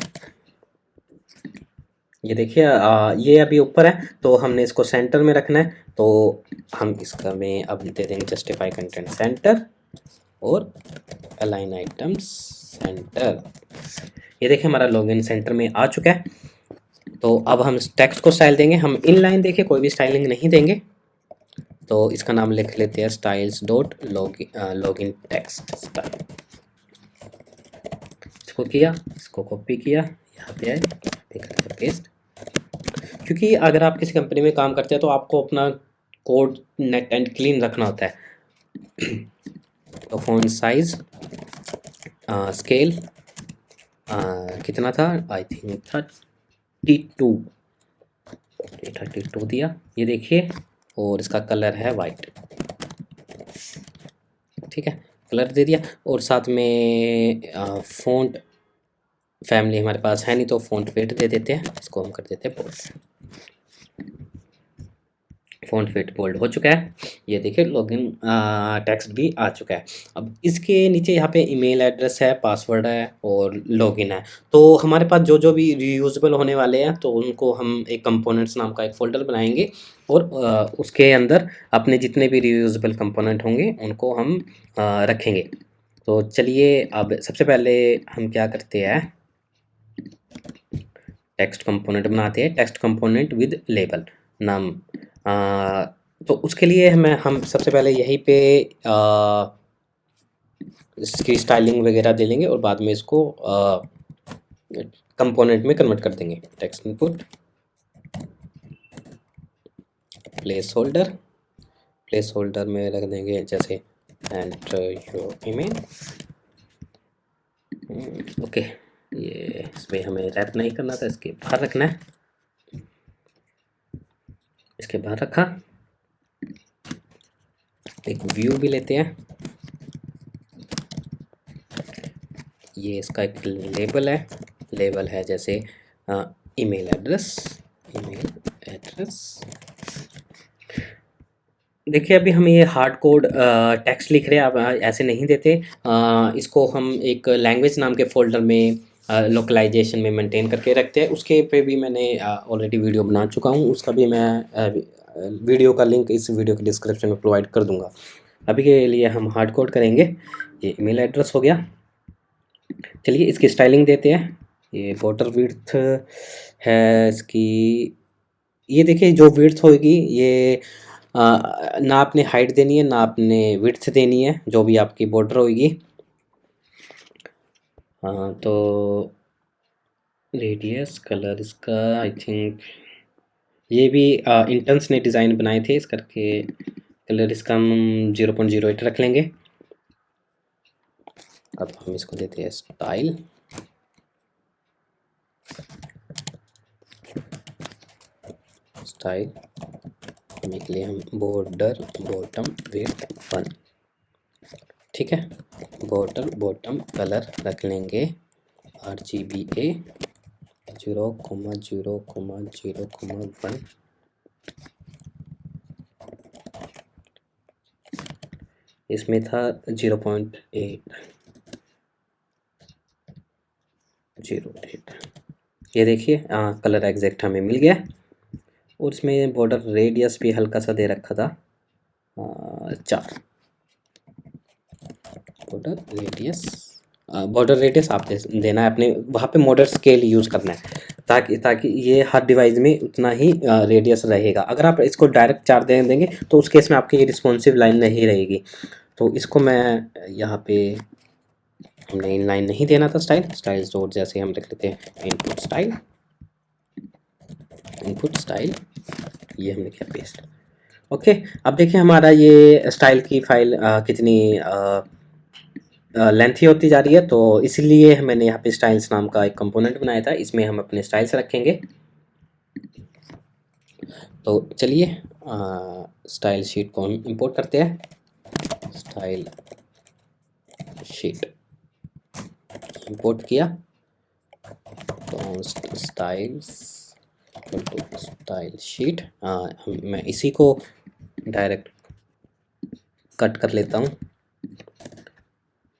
A: ये देखिए ये अभी ऊपर है तो हमने इसको सेंटर में रखना है, तो हम इसका में अब दे देंगे जस्टिफाई कंटेंट सेंटर और अलाइन आइटम्स सेंटर। ये देखिए हमारा लॉगिन सेंटर में आ चुका है। तो अब हम इस टेक्स्ट को स्टाइल देंगे, हम इन लाइन देखिए कोई भी स्टाइलिंग नहीं देंगे, तो इसका नाम लिख लेते हैं styles dot login text style. इसको किया, इसको कॉपी किया, यहाँ पे आए, देखा पेस्ट। क्योंकि अगर आप किसी कंपनी में काम करते हैं तो आपको अपना कोड नेट एंड क्लीन रखना होता है। तो फ़ॉन्ट साइज स्केल कितना था, आई थिंक 32, 32 दिया, ये देखिए। और इसका कलर है वाइट, ठीक है, कलर दे दिया। और साथ में फ़ॉन्ट फैमिली हमारे पास है नहीं तो फ़ॉन्ट वेट दे देते हैं, इसको हम कर देते हैं बोल्ड। फ़ॉन्ट वेट बोल्ड हो चुका है। ये देखिए लॉगिन टेक्स्ट भी आ चुका है। अब इसके नीचे यहाँ पे ईमेल एड्रेस है, पासवर्ड है और लॉगिन है। तो हमारे पास जो जो भी रीयूजेबल होने वाले हैं तो उनको हम एक कंपोनेंट्स नाम का एक फ़ोल्डर बनाएंगे और उसके अंदर अपने जितने भी रीयूजेबल कंपोनेंट होंगे उनको हम रखेंगे। तो चलिए अब सबसे पहले हम क्या करते हैं, टेक्स्ट कंपोनेंट बनाते हैं, टेक्स्ट कंपोनेंट विद लेबल नाम। तो उसके लिए हम सबसे पहले यहीं पे इसकी स्टाइलिंग वगैरह दे लेंगे और बाद में इसको कंपोनेंट में कन्वर्ट कर देंगे। टेक्स्ट इनपुट प्लेस होल्डर में रख देंगे जैसे एंटर योर ईमेल। ओके, ये इसमें हमें रैप नहीं करना था, इसके बाहर रखना है, इसके बाहर रखा। एक व्यू भी लेते हैं, ये इसका एक लेबल है जैसे ईमेल एड्रेस। देखिए अभी हम ये हार्ड कोड टेक्स्ट लिख रहे हैं, अब ऐसे नहीं देते, इसको हम एक लैंग्वेज नाम के फोल्डर में लोकलाइजेशन में मेंटेन करके रखते हैं। उसके पे भी मैंने ऑलरेडी वीडियो बना चुका हूँ, उसका भी मैं वीडियो का लिंक इस वीडियो के डिस्क्रिप्शन में प्रोवाइड कर दूंगा। अभी के लिए हम हार्ड कोड करेंगे। ये ईमेल एड्रेस हो गया। चलिए इसकी स्टाइलिंग देते हैं। ये बॉर्डर विड्थ है इसकी, ये देखिए जो विड्थ होगी ये ना आपने हाइट देनी है ना आपने विड्थ देनी है, जो भी आपकी बॉर्डर होगी। तो रेडियस कलर इसका आई थिंक ये भी इंटर्न्स ने डिज़ाइन बनाए थे, इस करके कलर इसका हम 0.08 रख लेंगे। अब हम इसको देते हैं स्टाइल, हमें के लिए हम बॉर्डर बॉटम विड्थ 1, ठीक है। बॉर्डर बॉटम कलर रख लेंगे RGBA 0,0,0,1। इसमें था 0.808। ये देखिए कलर एग्जैक्ट हमें मिल गया। और इसमें बॉर्डर रेडियस भी हल्का सा दे रखा था 4। बॉर्डर रेडियस आप देना है अपने वहाँ पे, मॉडल स्केल यूज़ करना है ताकि ये हर डिवाइस में उतना ही रेडियस रहेगा। अगर आप इसको डायरेक्ट 4 दे देंगे तो उस केस में आपकी ये रिस्पॉन्सिव लाइन नहीं रहेगी। तो इसको मैं यहाँ पे, हमने इन लाइन नहीं देना था स्टाइल डॉट, जैसे हम लिख लेते हैं इनपुट स्टाइल, ये हमने किया पेस्ट। ओके, अब देखिए हमारा ये स्टाइल की फाइल कितनी लेंथी होती जा रही है। तो इसीलिए मैंने यहाँ पे स्टाइल्स नाम का एक कंपोनेंट बनाया था, इसमें हम अपने स्टाइल्स रखेंगे। तो चलिए स्टाइल शीट को हम इंपोर्ट करते हैं। स्टाइल शीट इंपोर्ट किया, तो स्टाइल शीट, मैं इसी को डायरेक्ट कट कर लेता हूँ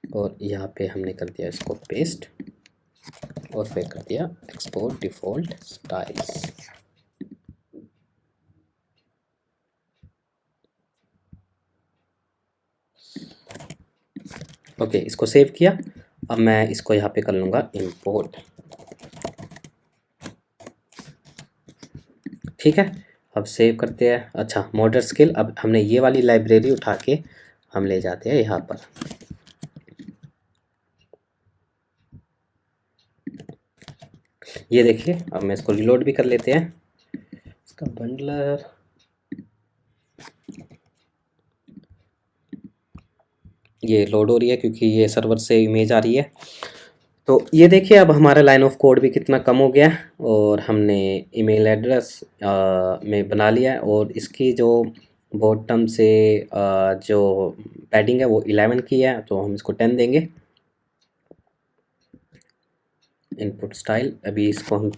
A: और यहाँ पे हमने कर दिया इसको पेस्ट और फिर कर दिया एक्सपोर्ट डिफ़ॉल्ट स्टाइल्स। ओके, इसको सेव किया। अब मैं इसको यहाँ पे कर लूँगा इंपोर्ट। ठीक है, अब सेव करते हैं। अच्छा, मॉडल स्केल, अब हमने ये वाली लाइब्रेरी उठा के हम ले जाते हैं यहाँ पर। ये देखिए, अब मैं इसको रिलोड भी कर लेते हैं। इसका बंडलर, ये लोड हो रही है क्योंकि ये सर्वर से इमेज आ रही है। तो ये देखिए अब हमारा लाइन ऑफ कोड भी कितना कम हो गया और हमने ईमेल एड्रेस में बना लिया है। और इसकी जो बॉटम से जो पैडिंग है वो 11 की है, तो हम इसको 10 देंगे। इनपुट स्टाइल, अभी इसको हम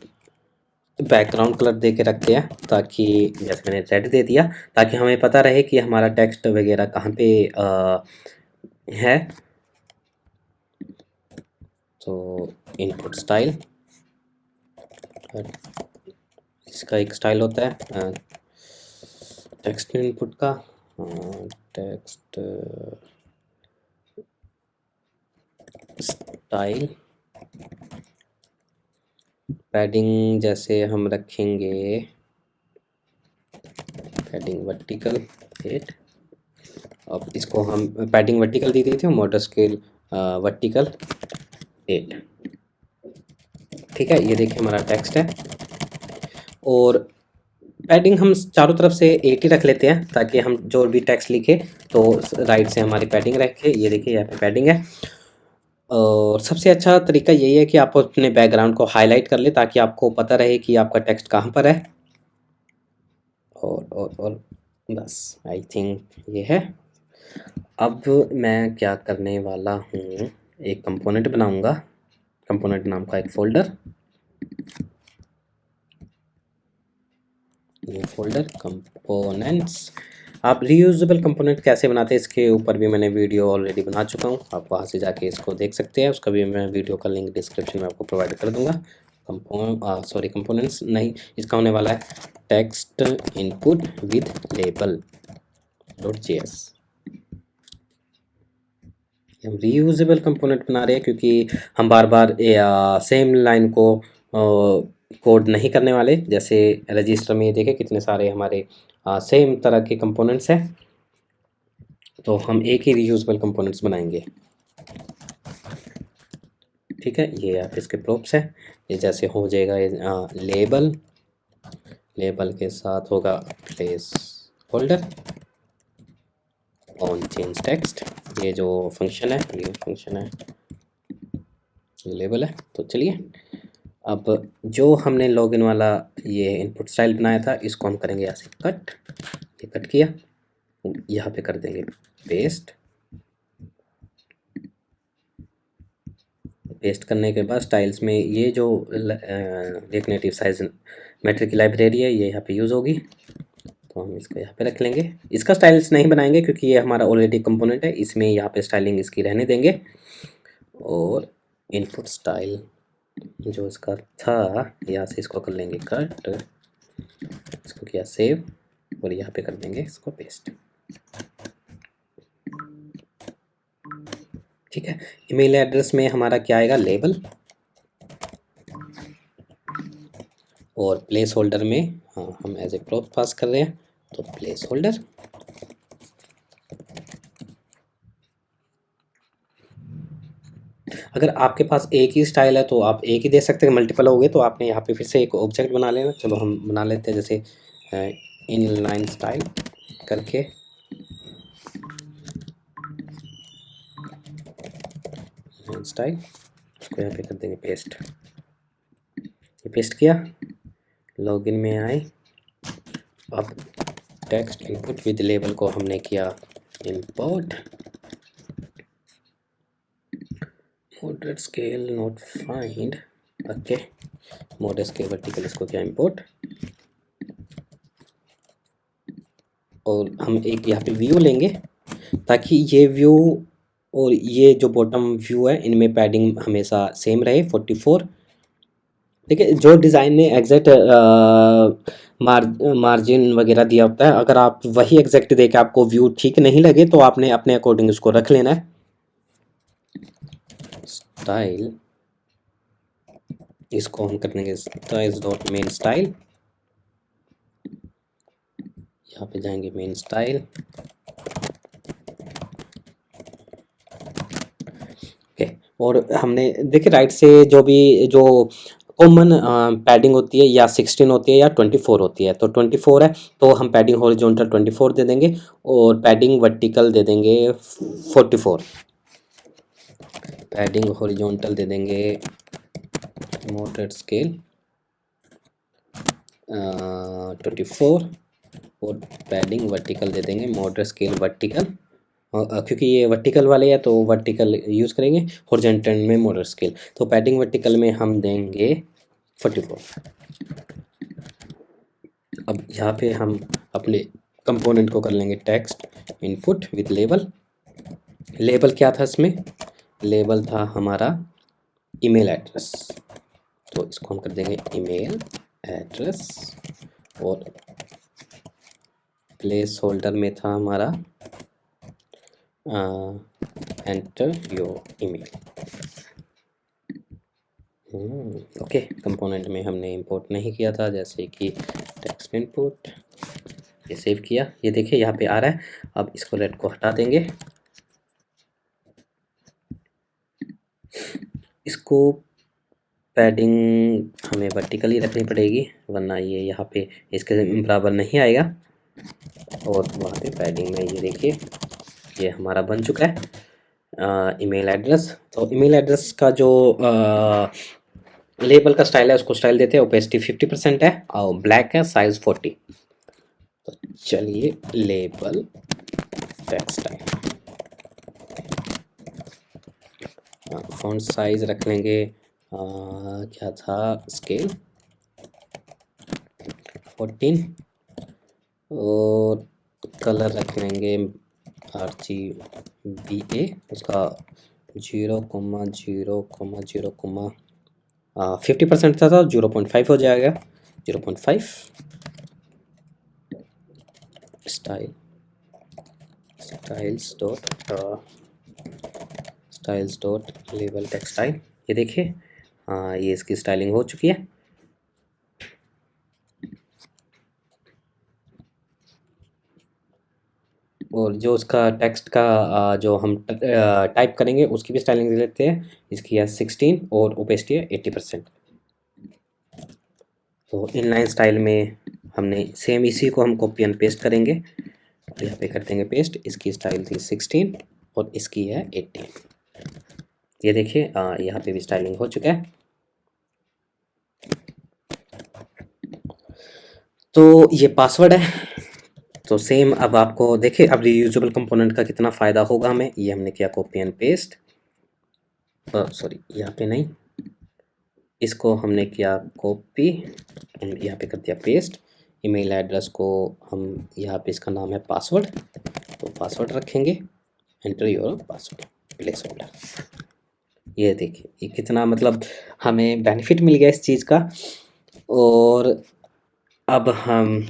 A: बैकग्राउंड कलर दे के रखते हैं, ताकि जैसे मैंने रेड दे दिया ताकि हमें पता रहे कि हमारा टेक्स्ट वगैरह कहाँ पे है। तो इनपुट स्टाइल, इसका एक स्टाइल होता है टेक्स्ट इनपुट का, टेक्स्ट स्टाइल। पैडिंग जैसे हम रखेंगे पैडिंग वर्टिकल 8। अब इसको हम पैडिंग वर्टिकल दी थी, मॉडल स्केल वर्टिकल 8। ठीक है, ये देखिए हमारा टेक्स्ट है। और पैडिंग हम चारों तरफ से 8 ही रख लेते हैं ताकि हम जो भी टेक्स्ट लिखे तो राइट से हमारी पैडिंग रखे। ये देखिए यहाँ पे पैडिंग है। और सबसे अच्छा तरीका यही है कि आप अपने बैकग्राउंड को हाईलाइट कर ले ताकि आपको पता रहे कि आपका टेक्स्ट कहाँ पर है। और बस आई थिंक ये है। अब मैं क्या करने वाला हूँ, एक कंपोनेंट बनाऊंगा, कंपोनेंट नाम का एक फोल्डर, न्यू फोल्डर कंपोनेंट्स। आप रीयूजेबल कंपोनेंट कैसे बनाते हैं इसके ऊपर भी मैंने वीडियो ऑलरेडी बना चुका हूँ, आप वहाँ से जाके इसको देख सकते हैं। उसका भी मैं वीडियो का लिंक डिस्क्रिप्शन में आपको प्रोवाइड कर दूंगा। कंपोनेंट्स नहीं, इसका होने वाला है text input with label .js। हम रीयूजेबल कंपोनेंट बना रहे हैं क्योंकि हम बार बार सेम लाइन को कोड नहीं करने वाले। जैसे रजिस्टर में ये देखें कितने सारे हमारे सेम तरह के कंपोनेंट्स हैं, तो हम एक ही रीयूजेबल कंपोनेंट्स बनाएंगे। ठीक है, ये आप इसके प्रोप्स हैं। ये जैसे हो जाएगा लेबल के साथ होगा place holder on change text. ये जो फंक्शन है, ये फंक्शन है, ये लेबल है। तो चलिए अब जो हमने लॉगिन वाला ये इनपुट स्टाइल बनाया था इसको हम करेंगे यहाँ से कट। ये कट किया, यहाँ पे कर देंगे पेस्ट पेस्ट करने के बाद स्टाइल्स में ये जो रिएक्ट नेटिव साइज मेट्रिक की लाइब्रेरी है ये यहाँ पे यूज़ होगी, तो हम इसको यहाँ पे रख लेंगे। इसका स्टाइल्स नहीं बनाएंगे क्योंकि ये हमारा ऑलरेडी कंपोनेंट है, इसमें यहाँ पे स्टाइलिंग इसकी रहने देंगे। और इनपुट स्टाइल जो इसका था यहाँ से इसको कर लेंगे कट, इसको किया सेव और यहाँ पे कर देंगे इसको पेस्ट। ठीक है, ईमेल एड्रेस में हमारा क्या आएगा, लेबल, और प्लेस होल्डर में हाँ हम एज ए प्रॉप पास कर रहे हैं तो प्लेस होल्डर। अगर आपके पास एक ही स्टाइल है तो आप एक ही दे सकते हैं, मल्टीपल हो गए तो आपने यहाँ पे फिर से एक ऑब्जेक्ट बना लेना। चलो हम बना लेते हैं जैसे इनलाइन स्टाइल करके, स्टाइल उसको यहाँ पे कर देंगे पेस्ट। ये पेस्ट किया, लॉगिन में आए, अब टेक्स्ट इनपुट विद लेबल को हमने किया import, moderate scale not find, okay moderate scale vertical इसको क्या इंपोर्ट। और हम एक यहाँ पे व्यू लेंगे ताकि ये व्यू और ये जो बॉटम व्यू है इनमें पैडिंग हमेशा सेम रहे 44। देखिए जो डिज़ाइन ने एग्जैक्ट मार्जिन वगैरह दिया होता है, अगर आप वही एग्जैक्ट दे के आपको व्यू ठीक नहीं लगे तो आपने अपने अकॉर्डिंग उसको रख लेना है। स्टाइल इसको हम कर देंगे स्टाइल्स डॉट मेन स्टाइल, यहाँ पे जाएंगे मेन स्टाइल, ओके। और हमने देखिए राइट से जो भी जो कॉमन पैडिंग होती है या 16 होती है या 24 होती है, तो 24 है तो हम पैडिंग हॉरिजॉन्टल 24 दे देंगे और पैडिंग वर्टिकल दे देंगे 44, पैडिंग हॉरिजॉन्टल दे देंगे मॉडरेट स्केल 24 और पैडिंग वर्टिकल दे देंगे मॉडरेट स्केल वर्टिकल, क्योंकि ये वर्टिकल वाले है तो वर्टिकल यूज़ करेंगे, हॉरिजॉन्टल में मॉडरेट स्केल, तो पैडिंग वर्टिकल में हम देंगे 44। अब यहाँ पे हम अपने कंपोनेंट को कर लेंगे text input with label. Label क्या था इसमें, लेबल था हमारा ईमेल एड्रेस, तो इसको हम कर देंगे ईमेल एड्रेस, और प्लेस होल्डर में था हमारा enter your email. Okay, component में हमने इंपोर्ट नहीं किया था जैसे कि टेक्स्ट इनपुट, ये सेव किया, ये देखिए यहाँ पे आ रहा है। अब इसको रेड को हटा देंगे, इसको पैडिंग हमें वर्टिकली रखनी पड़ेगी वरना ये यहाँ पे इसके बराबर नहीं आएगा। और वहाँ पे पैडिंग में ये देखिए ये हमारा बन चुका है ईमेल एड्रेस। तो ईमेल एड्रेस का जो लेबल का स्टाइल है उसको स्टाइल देते हैं, ओपेसिटी 50% है और ब्लैक है, साइज 40। तो चलिए label text style, font size रख लेंगे क्या था स्केल 14 और कलर रख लेंगे RGBA, उसका 0,0,0,50% था 0.5 हो जाएगा 0.5। Style styles dot label text style, ये देखिए ये इसकी स्टाइलिंग हो चुकी है। और जो उसका टेक्स्ट का जो हम टाइप करेंगे उसकी भी स्टाइलिंग दे लेते हैं, इसकी है 16 और ओपेसिटी है 80%। तो इनलाइन स्टाइल में हमने सेम इसी को हम कॉपी एंड पेस्ट करेंगे और यहाँ पे कर देंगे पेस्ट। इसकी स्टाइल थी 16 और इसकी है 18, ये देखिए यहाँ पे भी स्टाइलिंग हो चुका है। तो ये पासवर्ड है, तो सेम अब आपको देखिए अब रीयूजेबल कंपोनेंट का कितना फ़ायदा होगा हमें, ये हमने किया कॉपी एंड पेस्ट। सॉरी यहाँ पे नहीं, इसको हमने किया कॉपी, यहाँ पे कर दिया पेस्ट। ईमेल एड्रेस को हम यहाँ पे, इसका नाम है पासवर्ड, तो पासवर्ड रखेंगे। Enter your password, place holder. ये देखिए ये कितना मतलब हमें बेनिफिट मिल गया इस चीज़ का। और अब हम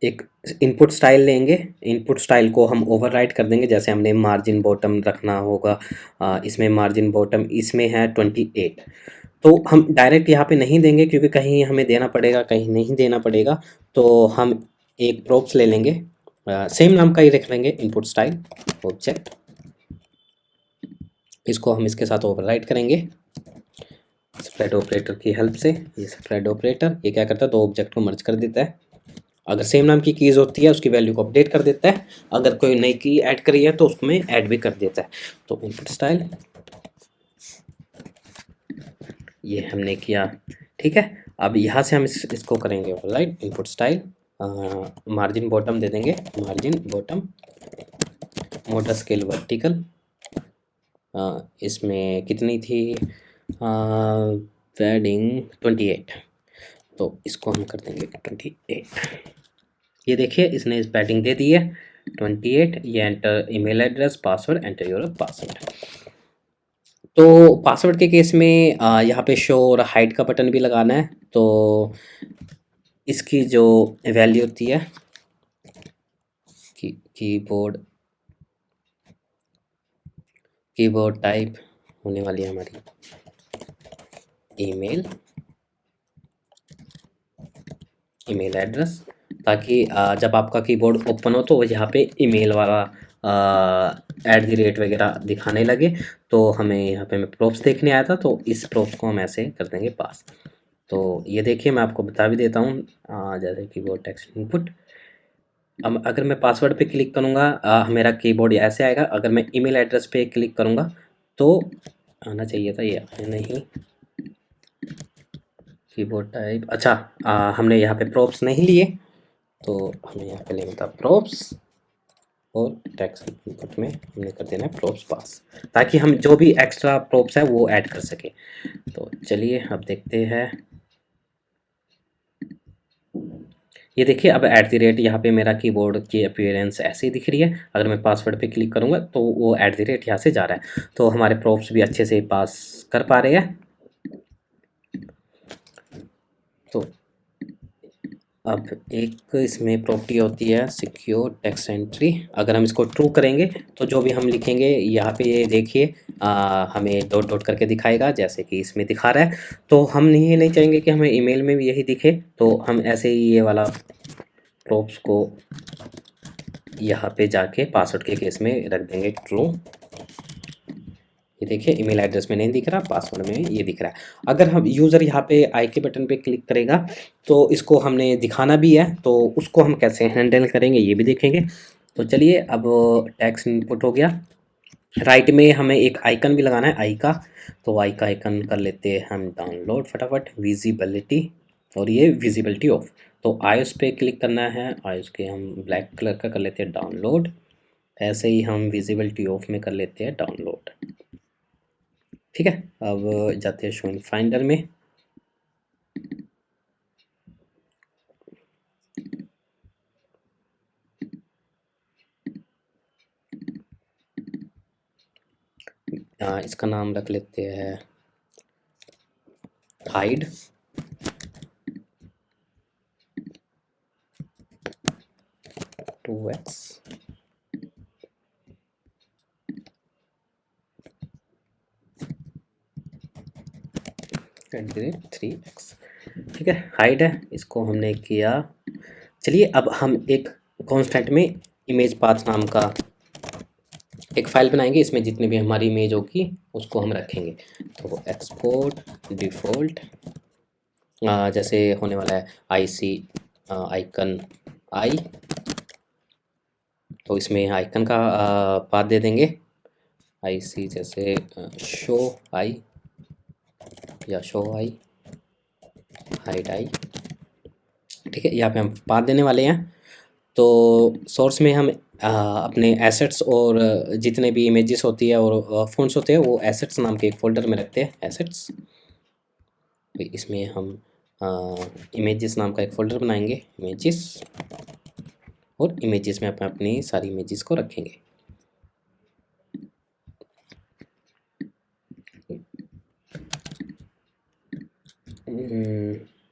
A: एक इनपुट स्टाइल लेंगे। इनपुट स्टाइल को हम ओवरराइट कर देंगे। जैसे हमने मार्जिन बॉटम रखना होगा, इसमें मार्जिन बॉटम इसमें है 28, तो हम डायरेक्ट यहाँ पे नहीं देंगे क्योंकि कहीं हमें देना पड़ेगा कहीं नहीं देना पड़ेगा। तो हम एक प्रोप्स ले लेंगे, सेम नाम का ही रख लेंगे, इनपुट स्टाइल ऑब्जेक्ट। इसको हम इसके साथ ओवरराइट करेंगे स्प्रेड ऑपरेटर की हेल्प से। ये स्प्रेड ऑपरेटर ये क्या करता है, दो ऑब्जेक्ट को मर्ज कर देता है। अगर सेम नाम की कीज़ होती है उसकी वैल्यू को अपडेट कर देता है, अगर कोई नई की ऐड करी है तो उसमें ऐड भी कर देता है। तो इनपुट स्टाइल ये हमने किया, ठीक है। अब यहाँ से हम इसको करेंगे right, input style margin bottom दे देंगे, margin bottom motor scale vertical, इसमें कितनी थी पैडिंग 28, तो इसको हम कर देंगे 28। ये देखिए इसने इस पैडिंग दे दी है 28। ये enter email address password, enter your password. तो पासवर्ड के केस में यहाँ पे शो और हाइड का बटन भी लगाना है। तो इसकी जो वैल्यू होती है कीबोर्ड टाइप होने वाली है हमारी ईमेल एड्रेस, ताकि जब आपका कीबोर्ड ओपन हो तो यहाँ पे ईमेल वाला @ वगैरह दिखाने लगे। तो हमें यहाँ पे मैं प्रोप्स देखने आया था, तो इस प्रोप्स को हम ऐसे कर देंगे पास। तो ये देखिए मैं आपको बता भी देता हूँ, जैसे कीबोर्ड टेक्स्ट इनपुट। अब अगर मैं पासवर्ड पे क्लिक करूँगा मेरा कीबोर्ड ऐसे आएगा। अगर मैं ईमेल एड्रेस पे क्लिक करूँगा तो आना चाहिए था, ये आया नहीं। कीबोर्ड टाइप, अच्छा हमने यहाँ पे प्रोप्स नहीं लिए, तो हमें यहाँ पे लेना था प्रोप्स और टेक्स्ट इनपुट में हमने कर देना है प्रोप्स पास, ताकि हम जो भी एक्स्ट्रा प्रोप्स है वो ऐड कर सके। तो चलिए अब देखते हैं। ये देखिए अब @ यहाँ पे मेरा कीबोर्ड की अपीयरेंस ऐसे ही दिख रही है। अगर मैं पासवर्ड पे क्लिक करूँगा तो वो @ यहाँ से जा रहा है, तो हमारे प्रोप्स भी अच्छे से पास कर पा रहे हैं। तो अब एक इसमें प्रॉपर्टी होती है सिक्योर टेक्स्ट एंट्री। अगर हम इसको ट्रू करेंगे तो जो भी हम लिखेंगे यहाँ पे ये देखिए हमें डॉट डॉट करके दिखाएगा, जैसे कि इसमें दिखा रहा है। तो हम नहीं चाहेंगे कि हमें ईमेल में भी यही दिखे, तो हम ऐसे ही ये वाला प्रोप्स को यहाँ पे जाके पासवर्ड के केस में रख देंगे ट्रू। ये देखिए ईमेल एड्रेस में नहीं दिख रहा, पासवर्ड में ये दिख रहा है। अगर हम यूज़र यहाँ पे आई के बटन पे क्लिक करेगा तो इसको हमने दिखाना भी है, तो उसको हम कैसे हैंडल करेंगे ये भी देखेंगे। तो चलिए अब टेक्स्ट इनपुट हो गया। राइट में हमें एक आइकन भी लगाना है आई का, तो आई का आइकन कर लेते हैं हम डाउनलोड फटाफट, विजिबिलिटी, और ये विजिबिलिटी ऑफ। तो आईओएस पे क्लिक करना है, आईओएस के हम ब्लैक कलर का कर लेते हैं डाउनलोड। ऐसे ही हम विजिबिलिटी ऑफ में कर लेते हैं डाउनलोड, ठीक है। अब जाते हैं शो इन फाइंडर में। इसका नाम रख लेते हैं हाइड, टू एक्स, @3x, ठीक है। हाइड है, इसको हमने किया। चलिए अब हम एक कॉन्स्टेंट में इमेज पाथ नाम का एक फाइल बनाएंगे, इसमें जितनी भी हमारी इमेज होगी उसको हम रखेंगे। तो एक्सपोर्ट डिफ़ॉल्ट, जैसे होने वाला है IC आइकन आई, तो इसमें आइकन का पाथ दे देंगे IC, जैसे शो आई या शो आई, हाइड आई, ठीक है। यहाँ पे हम पाथ देने वाले हैं। तो सोर्स में हम अपने एसेट्स और जितने भी इमेजेस होती है और फ़ॉन्ट्स होते हैं वो एसेट्स नाम के एक फ़ोल्डर में रखते हैं, एसेट्स। तो इसमें हम इमेजेस नाम का एक फ़ोल्डर बनाएंगे, इमेजेस, और इमेजेस में अपन अपनी सारी इमेजेस को रखेंगे।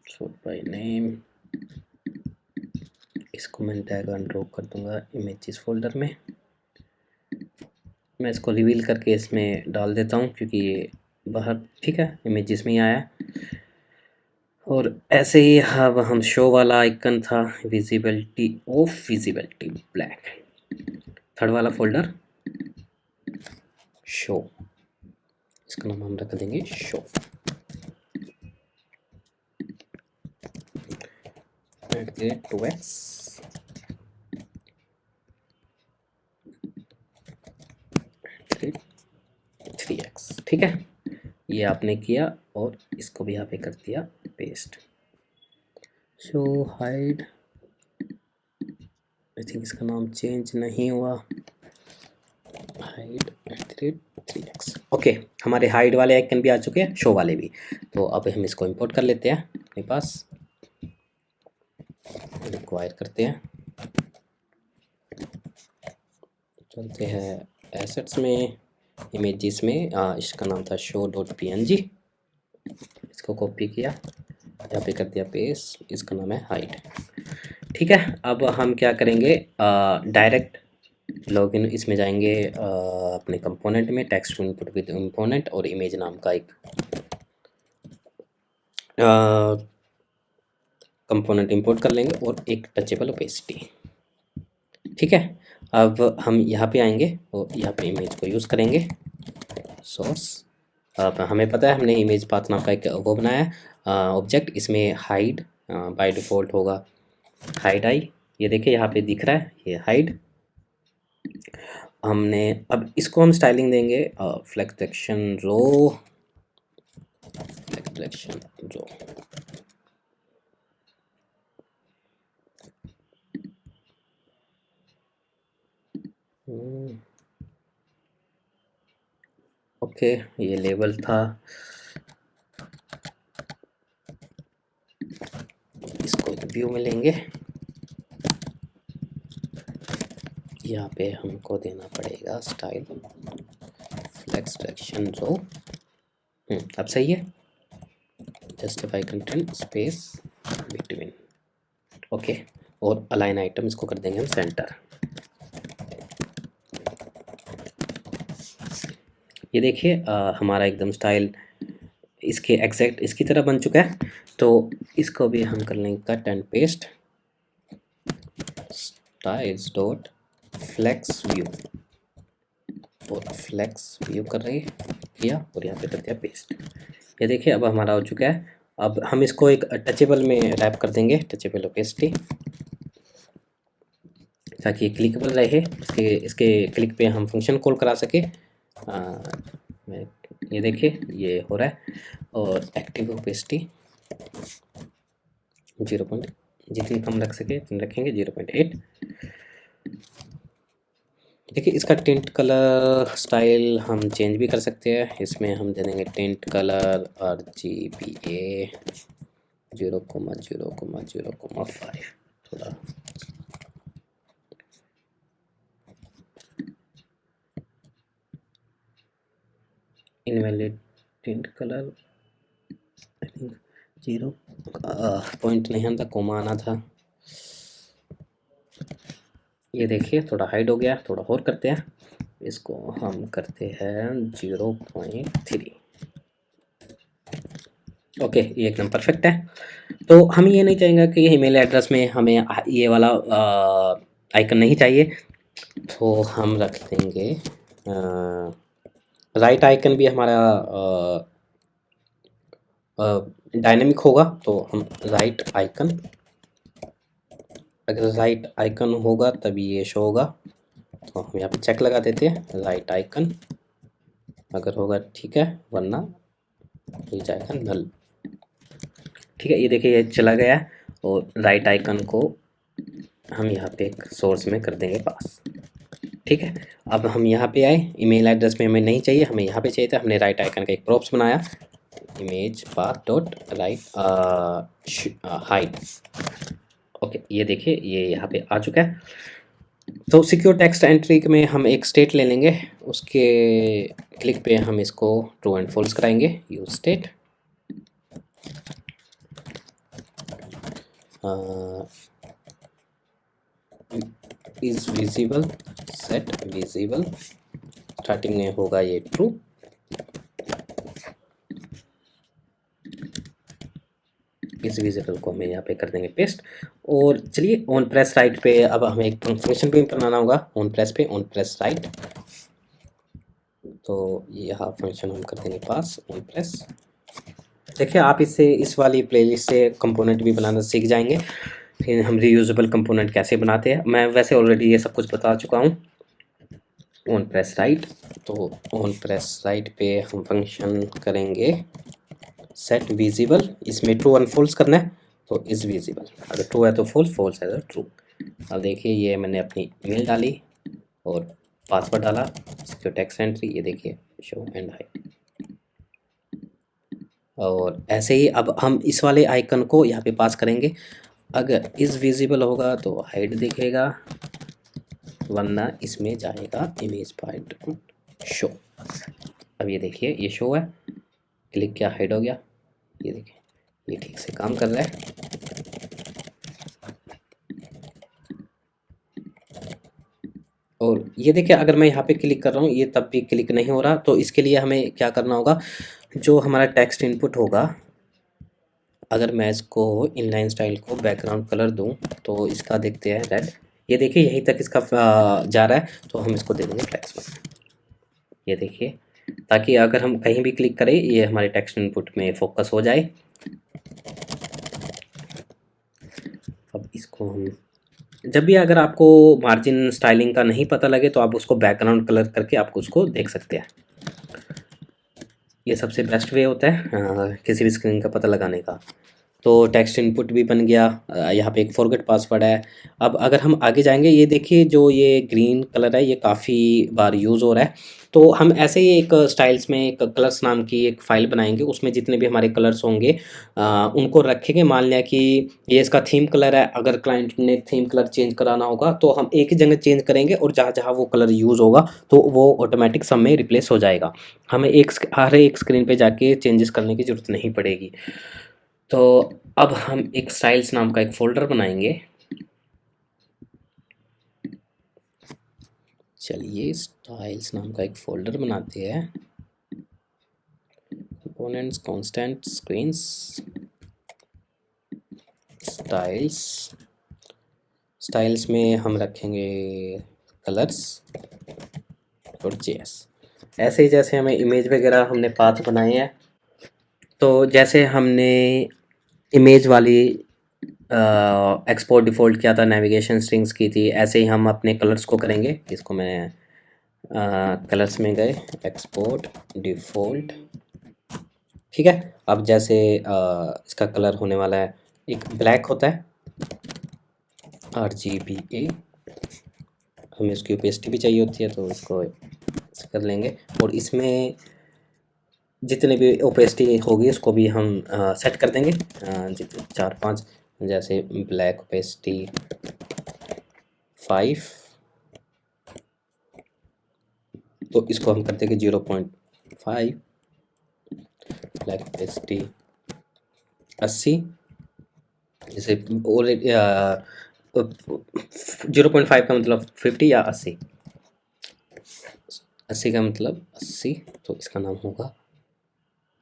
A: सॉर्ट बाय नेम, इसको मैं ड्रैग एंड ड्रॉप कर दूंगा इमेजेस फोल्डर में। मैं इसको रिवील करके इसमें डाल देता हूँ क्योंकि ये बाहर, ठीक है, इमेजेस में ही आया। और ऐसे ही अब हम शो वाला आइकन था, visibility of visibility black, third वाला फोल्डर शो, इसका नाम हम रख देंगे शो। 2x 3x, ठीक है, ये आपने किया और इसको भी यहाँ पे कर दिया paste. Show hide, I think इसका नाम चेंज नहीं हुआ, हाइड 3x। ओके, हमारे हाइड वाले आइकन भी आ चुके हैं, शो वाले भी। तो अब हम इसको इंपोर्ट कर लेते हैं अपने पास, रिक्वायर करते हैं, चलते हैं एसेट्स में, इमेजेस में, इसका नाम था show.png, इसको कॉपी किया, यहाँ पे कर दिया पेस्ट, इसका नाम है हाइड। ठीक है, अब हम क्या करेंगे, डायरेक्ट लॉगिन इसमें जाएंगे, अपने कंपोनेंट में, टेक्स्ट इनपुट विद कंपोनेंट, और इमेज नाम का एक कंपोनेंट इंपोर्ट कर लेंगे, और एक टचेबल ओपेसिटी। ठीक है, अब हम यहाँ पे आएंगे और यहाँ पे इमेज को यूज़ करेंगे, सोर्स। अब हमें पता है हमने इमेज पाथ नाम का एक वो बनाया है ऑब्जेक्ट, इसमें हाइड बाय डिफ़ॉल्ट होगा, हाइड आई, ये देखिए यहाँ पे दिख रहा है, ये हाइड। हमने अब इसको हम स्टाइलिंग देंगे फ्लेक्स सेक्शन रो, फ्लेक्स सेक्शन रो। ओके, ये लेवल था, इसको एक व्यू में लेंगे, यहाँ पे हमको देना पड़ेगा स्टाइल फ्लेक्स सेक्शन रो। अब सही है, justify content space between, okay, और अलाइन आइटम इसको कर देंगे हम सेंटर। ये देखिए हमारा एकदम स्टाइल इसके एग्जैक्ट इसकी तरह बन चुका है। तो इसको भी हम कर लेंगे cut and paste, styles dot flex view, और फ्लेक्स व्यू कर रहे किया और यहाँ पे कर दिया पेस्ट। ये देखिए अब हमारा हो चुका है। अब हम इसको एक टचेबल में रैप कर देंगे, टचेबल ओपेसिटी, ताकि क्लिकेबल रहे, इसके क्लिक पे हम फंक्शन कॉल करा सके। ये देखिए ये हो रहा है, और एक्टिव ओपेसिटी 0. जितनी कम रख सके उतनी रखेंगे, 0.8। देखिए इसका टिंट कलर स्टाइल हम चेंज भी कर सकते हैं, इसमें हम दे देंगे टिंट कलर RGBA 0,0,0,5, थोड़ा invalid tint colour, I think 0 point नहीं आना था, कोमा आना था। ये देखिए थोड़ा हाइड हो गया, थोड़ा और करते हैं, इसको हम करते हैं 0.3। ओके, ये एकदम परफेक्ट है। तो हम ये नहीं चाहेंगे कि ईमेल एड्रेस में हमें ये वाला आइकन नहीं चाहिए, तो हम रख देंगे राइट आइकन भी हमारा डायनेमिक होगा, तो हम राइट आइकन, अगर राइट आइकन होगा तभी ये शो होगा, तो हम यहाँ पे चेक लगा देते हैं राइट आइकन, अगर होगा ठीक है, वरना ये जाएगा नल। ठीक है, ये देखिए ये चला गया, और राइट आइकन को हम यहाँ पे एक सोर्स में कर देंगे पास। ठीक है, अब हम यहाँ पे आए, ईमेल एड्रेस में हमें नहीं चाहिए, हमें यहाँ पे चाहिए था। हमने राइट आइकन का एक प्रॉप्स बनाया, image path dot right hide. Okay, ये देखिए ये यहाँ पे आ चुका है। तो सिक्योर टेक्स्ट एंट्री में हम एक स्टेट ले लेंगे, उसके क्लिक पे हम इसको ट्रू एंड फॉल्स कराएंगे। Use state is visible, set visible, starting में होगा ये ट्रू। इस विजिबल को हमें यहाँ पे कर देंगे पेस्ट। और चलिए ऑन प्रेस राइट पे अब हमें एक फंक्शन भी बनाना होगा। ऑन प्रेस पे ऑन प्रेस राइट, तो यहाँ फंक्शन हम कर देंगे पास ऑन प्रेस। देखिए आप इससे इस वाली प्लेलिस्ट से कंपोनेंट भी बनाना सीख जाएंगे। फिर हम रीयूजेबल कंपोनेंट कैसे बनाते हैं, मैं वैसे ऑलरेडी ये सब कुछ बता चुका हूँ। ऑन प्रेस राइट, तो ऑन प्रेस राइट पे हम फंक्शन करेंगे सेट विजिबल, इसमें ट्रू एंड फॉल्स करना है, तो इज विजिबल, अगर ट्रू है तो फॉल्स, फॉल्स है तो ट्रू। अब देखिए ये मैंने अपनी ईमेल डाली और पासवर्ड डाला, सिक्योर टेक्स्ट एंट्री, ये देखिए शो एंड हाइड। और ऐसे ही अब हम इस वाले आइकन को यहाँ पे पास करेंगे, अगर इज विजिबल होगा तो हाइड दिखेगा, वरना इसमें जाएगा इमेज पार्ट शो। अब ये देखिए ये शो है, क्लिक किया हाइड हो गया, ये देखिए ये ठीक से काम कर रहा है। और ये देखिए अगर मैं यहाँ पे क्लिक कर रहा हूँ ये तब भी क्लिक नहीं हो रहा, तो इसके लिए हमें क्या करना होगा, जो हमारा टेक्स्ट इनपुट होगा, अगर मैं इसको इनलाइन स्टाइल को बैकग्राउंड कलर दूं तो इसका देखते हैं रेड, ये देखिए यहीं तक इसका जा रहा है, तो हम इसको दे देंगे टेक्स्ट में, ये देखिए, ताकि अगर हम कहीं भी क्लिक करें ये हमारे टेक्स्ट इनपुट में फोकस हो जाए। अब इसको हम जब भी अगर आपको मार्जिन स्टाइलिंग का नहीं पता लगे तो आप उसको बैकग्राउंड कलर करके आपको उसको देख सकते हैं। ये सबसे बेस्ट वे होता है किसी भी स्क्रीन का पता लगाने का। तो टेक्स्ट इनपुट भी बन गया, यहाँ पे एक फॉरगेट पासवर्ड है। अब अगर हम आगे जाएंगे, ये देखिए जो ये ग्रीन कलर है ये काफ़ी बार यूज़ हो रहा है, तो हम ऐसे ही एक स्टाइल्स में एक कलर्स नाम की एक फ़ाइल बनाएंगे, उसमें जितने भी हमारे कलर्स होंगे उनको रखेंगे। मान लिया कि ये इसका थीम कलर है, अगर क्लाइंट ने थीम कलर चेंज कराना होगा तो हम एक ही जगह चेंज करेंगे, और जहाँ जहाँ वो कलर यूज़ होगा तो वो ऑटोमेटिक सब में रिप्लेस हो जाएगा, हमें हर एक स्क्रीन पर जाके चेंजेस करने की ज़रूरत नहीं पड़ेगी। तो अब हम एक स्टाइल्स नाम का एक फोल्डर बनाएंगे। चलिए स्टाइल्स नाम का एक फोल्डर बनाते हैं, components constant screens styles, styles में हम रखेंगे कलर्स और जेएस। ऐसे ही जैसे हमें इमेज वगैरह हमने पाथ बनाए हैं, तो जैसे हमने इमेज वाली एक्सपोर्ट डिफ़ॉल्ट किया था, नेविगेशन स्ट्रिंग्स की थी, ऐसे ही हम अपने कलर्स को करेंगे। इसको मैं कलर्स में गए, एक्सपोर्ट डिफ़ॉल्ट, ठीक है। अब जैसे इसका कलर होने वाला है, एक ब्लैक होता है RGBA, हमें उसकी ओपेसिटी भी चाहिए होती है, तो इसको कर लेंगे, और इसमें जितने भी ओपेसिटी होगी उसको भी हम सेट कर देंगे, जितने 4-5, जैसे ब्लैक ओपेसिटी 5, तो इसको हम कर देंगे 0.5, ब्लैक ओपेसिटी 80, जैसे ऑलरेडी 0.5 का मतलब 50 या 80, 80 का मतलब 80, तो इसका नाम होगा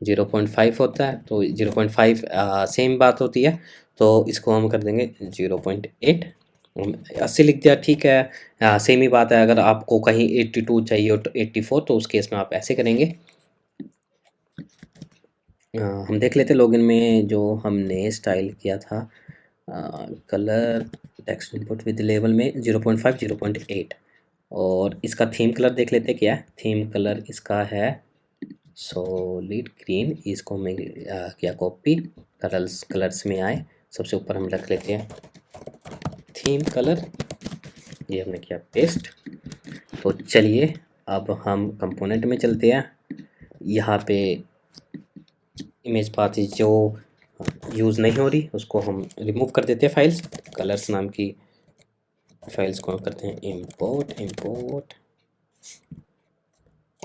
A: 0.5 होता है, तो 0.5 सेम बात होती है, तो इसको हम कर देंगे 0.8। 80 लिख दिया, ठीक है, सेम ही बात है। अगर आपको कहीं 82 चाहिए तो 84, तो उस केस में आप ऐसे करेंगे। हम देख लेते लॉगिन में जो हमने स्टाइल किया था, colour text input with level में 0.5 0.8, और इसका थीम कलर देख लेते क्या है। थीम कलर इसका है सॉलिड ग्रीन, इसको मैं किया कॉपी, कलर्स में आए, सबसे ऊपर हम रख लेते हैं थीम कलर, ये हमने किया पेस्ट। तो चलिए अब हम कंपोनेंट में चलते हैं। यहाँ पे इमेज पाथ जो यूज़ नहीं हो रही उसको हम रिमूव कर देते हैं फाइल्स। कलर्स नाम की फाइल्स को करते हैं import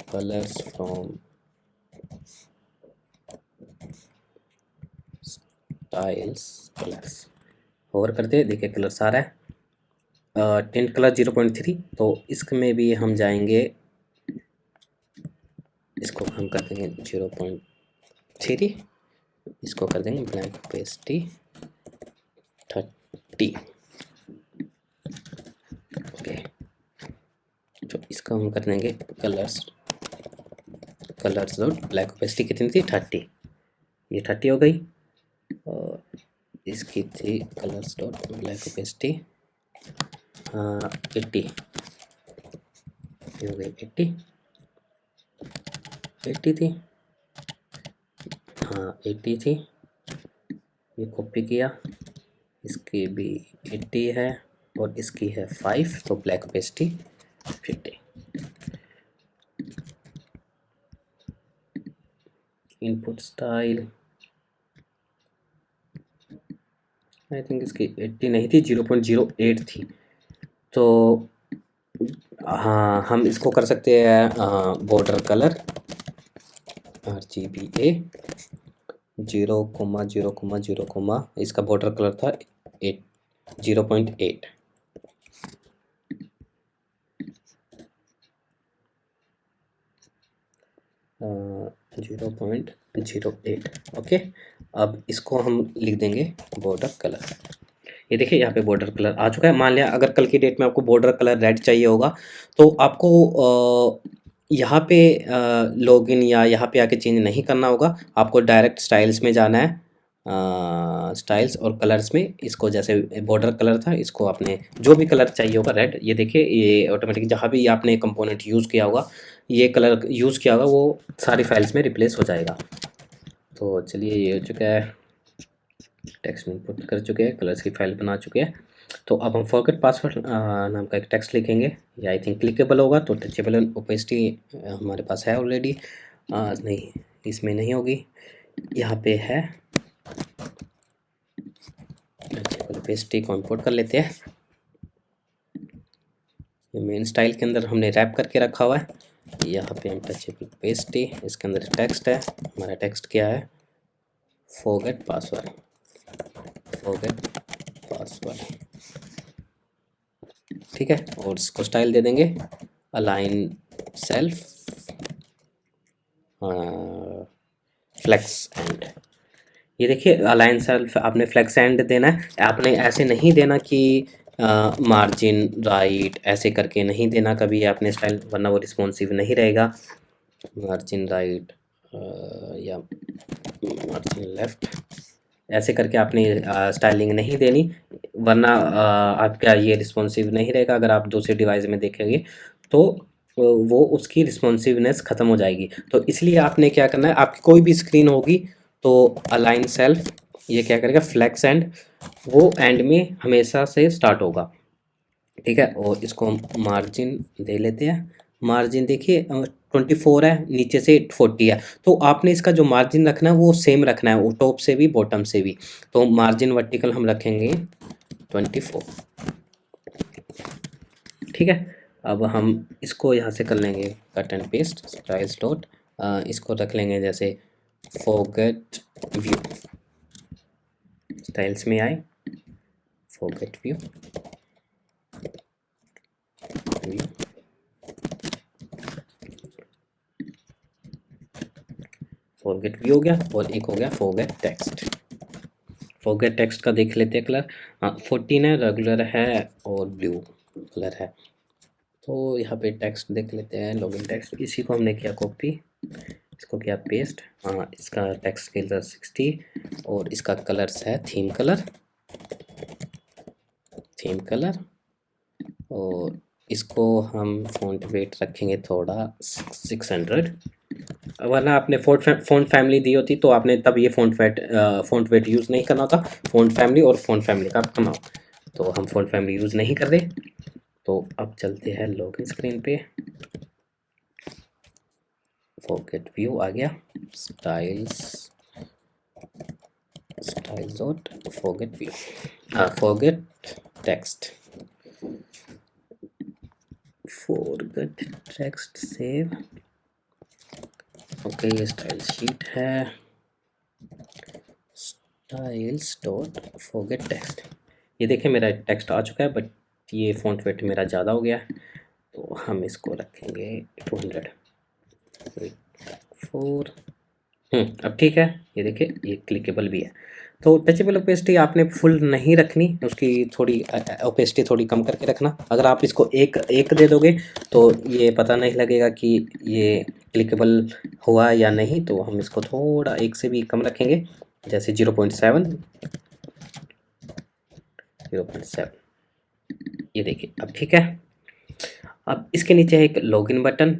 A: colours from styles colours. Hover करते हैं, देखिए कलर्स आ रहा है। टेंट कलर 0.3, तो इसमें भी हम जाएंगे, इसको हम कर देंगे 0.3, इसको कर देंगे ब्लैक ओपेसिटी 30। ओके, तो इसका हम कर देंगे कलर्स डॉट ब्लैक ओपेसिटी कितनी थी 30, ये 30 हो गई। और इसकी थी कलर्स डॉट ब्लैक ओपेसिटी 80, हो गई 80 थी, हाँ 80 थी। ये कॉपी किया, इसकी भी 80 है और इसकी है 5, तो black opacity 50। Input style I think इसकी 80 नहीं थी, 0.08 थी। तो हाँ, हम इसको कर सकते हैं बॉर्डर कलर RGBA 0,0,0, इसका बॉर्डर कलर था 0.8। ओके, अब इसको हम लिख देंगे बॉर्डर कलर। ये देखिए यहाँ पे बॉर्डर कलर आ चुका है। मान लिया अगर कल की डेट में आपको बॉर्डर कलर रेड चाहिए होगा तो आपको यहाँ पे लॉगिन या यहाँ पे आके चेंज नहीं करना होगा, आपको डायरेक्ट स्टाइल्स में जाना है। स्टाइल्स और कलर्स में इसको, जैसे बॉर्डर कलर था, इसको आपने जो भी कलर चाहिए होगा रेड, ये देखिए ये ऑटोमेटिक जहाँ भी आपने कंपोनेंट यूज़ किया होगा, ये कलर यूज़ किया होगा, वो सारी फाइल्स में रिप्लेस हो जाएगा। तो चलिए ये हो चुका है, टेक्स्ट में इनपुट कर चुके हैं, कलर्स की फाइल बना चुके हैं। तो अब हम फॉरगेट पासवर्ड नाम का एक टेक्स्ट लिखेंगे, ये आई थिंक क्लिकेबल होगा। तो टचेबल ओपेसिटी हमारे पास है ऑलरेडी, नहीं इसमें नहीं होगी, यहाँ पे है। टचेबल ओपेसिटी को इंपोर्ट कर लेते हैं, ये मेन स्टाइल के अंदर हमने रैप करके रखा हुआ है। यहाँ पे हम टचेबल ओपेसिटी, इसके अंदर टेक्स्ट है, हमारा टेक्स्ट क्या है, फॉरगेट पासवर्ड ठीक है। और इसको स्टाइल दे देंगे अलाइन सेल्फ फ्लेक्स एंड। ये देखिए अलाइन सेल्फ आपने फ्लेक्स एंड देना है, आपने ऐसे नहीं देना कि मार्जिन राइट ऐसे करके नहीं देना कभी आपने स्टाइल, वरना वो रिस्पॉन्सिव नहीं रहेगा। मार्जिन राइट या मार्जिन लेफ्ट ऐसे करके आपने स्टाइलिंग नहीं देनी, वरना आपका ये रिस्पॉन्सिव नहीं रहेगा। अगर आप दूसरे डिवाइस में देखेंगे तो वो उसकी रिस्पॉन्सिवनेस ख़त्म हो जाएगी। तो इसलिए आपने क्या करना है, आपकी कोई भी स्क्रीन होगी तो अलाइन सेल्फ ये क्या करेगा, फ्लेक्स एंड, वो एंड में हमेशा से स्टार्ट होगा, ठीक है। और इसको मार्जिन दे लेते हैं, मार्जिन देखिए 24 है, नीचे से 40 है, तो आपने इसका जो मार्जिन रखना है वो सेम रखना है, वो टॉप से भी बॉटम से भी। तो मार्जिन वर्टिकल हम रखेंगे 24, ठीक है। अब हम इसको यहाँ से कर लेंगे cut and paste, styles dot, इसको रख लेंगे जैसे फॉरगेट व्यू, स्टाइल्स में आए फॉरगेट व्यू, फॉरगेट व्यू हो गया। और एक हो गया फॉरगेट टेक्स्ट। फॉरगेट टेक्स्ट का देख लेते हैं कलर, हाँ 14 है, रेगुलर है और ब्लू कलर है। तो यहाँ पे टेक्स्ट देख लेते हैं, लॉगिन टेक्स्ट, इसी को हमने किया कॉपी, इसको किया पेस्ट। हाँ इसका टेक्स्ट के अंदर 60 और इसका कलर्स है थीम कलर, और इसको हम फ़ॉन्ट वेट रखेंगे थोड़ा 600, वरना आपने फ़ॉन्ट फैमिली दी होती तो आपने तब ये फ़ॉन्ट वेट यूज़ नहीं करना था। फ़ॉन्ट फैमिली और फ़ॉन्ट फैमिली का कमाओ तो हम फ़ॉन्ट फैमिली यूज़ नहीं कर रहे। तो अब चलते हैं लॉगिन स्क्रीन पे। फॉरगेट व्यू आ गया, styles dot forget view, forget text, forget text save. Okay, ये स्टाइल शीट है, स्टाइल्स डॉट फॉरगेट टेक्स्ट। ये देखें मेरा टेक्स्ट आ चुका है, बट ये फ़ॉन्ट वेट मेरा ज़्यादा हो गया है, तो हम इसको रखेंगे 200 4। अब ठीक है, ये देखिए ये क्लिकेबल भी है। तो टचेबल ओपेसिटी आपने फुल नहीं रखनी, उसकी थोड़ी ओपेसिटी थोड़ी कम करके रखना। अगर आप इसको एक दे दोगे तो ये पता नहीं लगेगा कि ये क्लिकेबल हुआ या नहीं, तो हम इसको थोड़ा एक से भी कम रखेंगे, जैसे 0.7। ये देखिए अब ठीक है। अब इसके नीचे है एक लॉगिन बटन।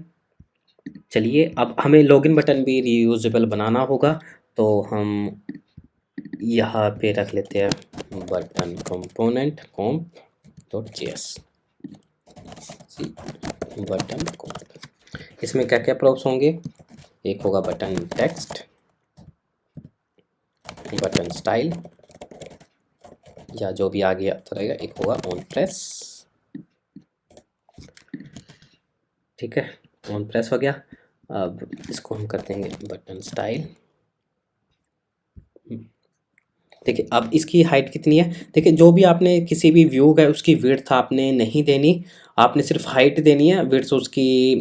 A: चलिए अब हमें लॉगिन बटन भी रीयूजेबल बनाना होगा, तो हम यहाँ पे रख लेते हैं बटन कंपोनेंट कॉम्प डॉट जेएस बटन कॉम्प। इसमें क्या क्या प्रॉप्स होंगे, एक होगा बटन टेक्स्ट, बटन स्टाइल या जो भी आगे आता रहेगा, एक होगा ऑन प्रेस। ठीक है, ऑन प्रेस हो गया। अब इसको हम कर देंगे बटन स्टाइल। देखिए अब इसकी हाइट कितनी है, देखिए जो भी आपने किसी भी व्यू का उसकी विड्थ आपने नहीं देनी, आपने सिर्फ हाइट देनी है। विड्थ उसकी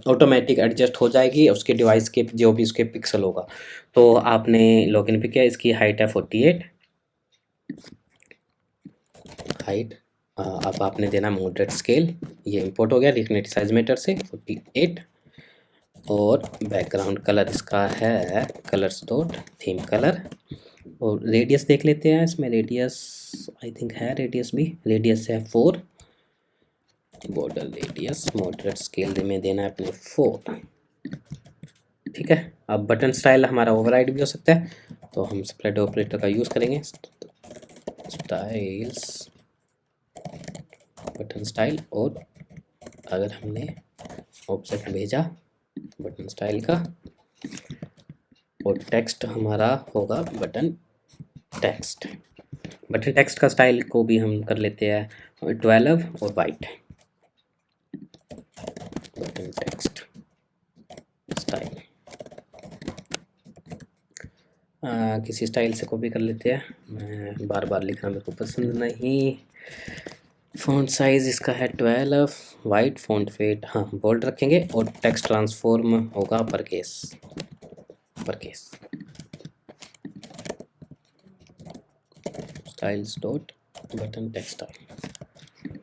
A: ऑटोमेटिक एडजस्ट हो जाएगी उसके डिवाइस के जो भी उसके पिक्सल होगा। तो आपने लॉगिन पे किया, इसकी हाइट है 48 हाइट। अब आपने देना मॉडरेट स्केल, ये इंपोर्ट हो गया डिग्नेटी साइज मेटर से 48। और बैकग्राउंड कलर इसका है कलर्स डॉट थीम कलर। और रेडियस देख लेते हैं, इसमें रेडियस आई थिंक है, रेडियस भी रेडियस है 4। बॉर्डर रेडियस मॉडरेट स्केल में देना है अपने 4। ठीक है, अब बटन स्टाइल हमारा ओवरराइड भी हो सकता है, तो हम स्प्लिट ऑपरेटर का यूज़ करेंगे। स्टाइल्स बटन स्टाइल, और अगर हमने ऑब्जेक्ट भेजा बटन स्टाइल का, और टेक्स्ट हमारा होगा बटन टेक्स्ट। बटन टेक्स्ट का स्टाइल को भी हम कर लेते हैं 12 और वाइट। बटन टेक्स्ट स्टाइल किसी स्टाइल से कॉपी कर लेते हैं, मैं बार बार लिखना मेरे को पसंद नहीं। फ़ॉन्ट साइज़ इसका है 12, वाइट फ़ॉन्ट वेट हाँ बोल्ड रखेंगे, और टेक्स्ट ट्रांसफॉर्म होगा upper case. Styles dot button text style.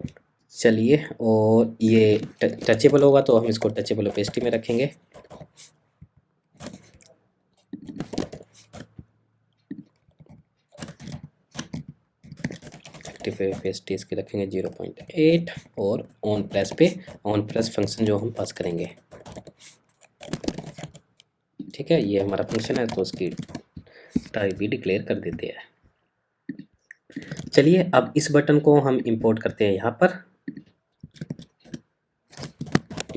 A: चलिए, और ये टचेबल होगा तो हम इसको टचेबल ओपेसिटी में रखेंगे। एक्टिव ओपेसिटी इसकी रखेंगे 0.8, और ऑन प्रेस पे ऑन प्रेस फंक्शन जो हम पास करेंगे। ठीक है, ये हमारा फंक्शन है, तो उसकी टाइप भी डिक्लेयर कर देते हैं। चलिए अब इस बटन को हम इंपोर्ट करते हैं यहाँ पर।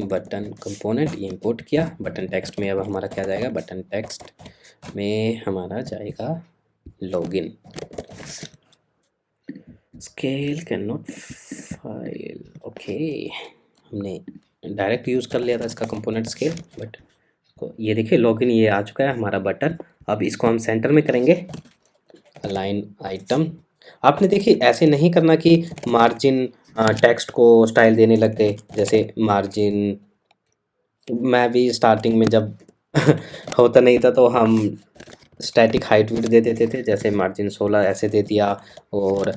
A: बटन कंपोनेंट ये इंपोर्ट किया, बटन टेक्स्ट में अब हमारा क्या जाएगा, बटन टेक्स्ट में हमारा जाएगा login. Scale can not file, okay, हमने डायरेक्ट यूज़ कर लिया था इसका कंपोनेंट स्केल, बट ये देखिए लॉगिन ये आ चुका है हमारा बटन। अब इसको हम सेंटर में करेंगे, अलाइन आइटम। आपने देखिए ऐसे नहीं करना कि मार्जिन टेक्स्ट को स्टाइल देने लग गए, जैसे मार्जिन मैं भी स्टार्टिंग में जब होता नहीं था तो हम स्टैटिक हाइट विड्थ दे देते थे, जैसे मार्जिन 16 ऐसे दे दिया, और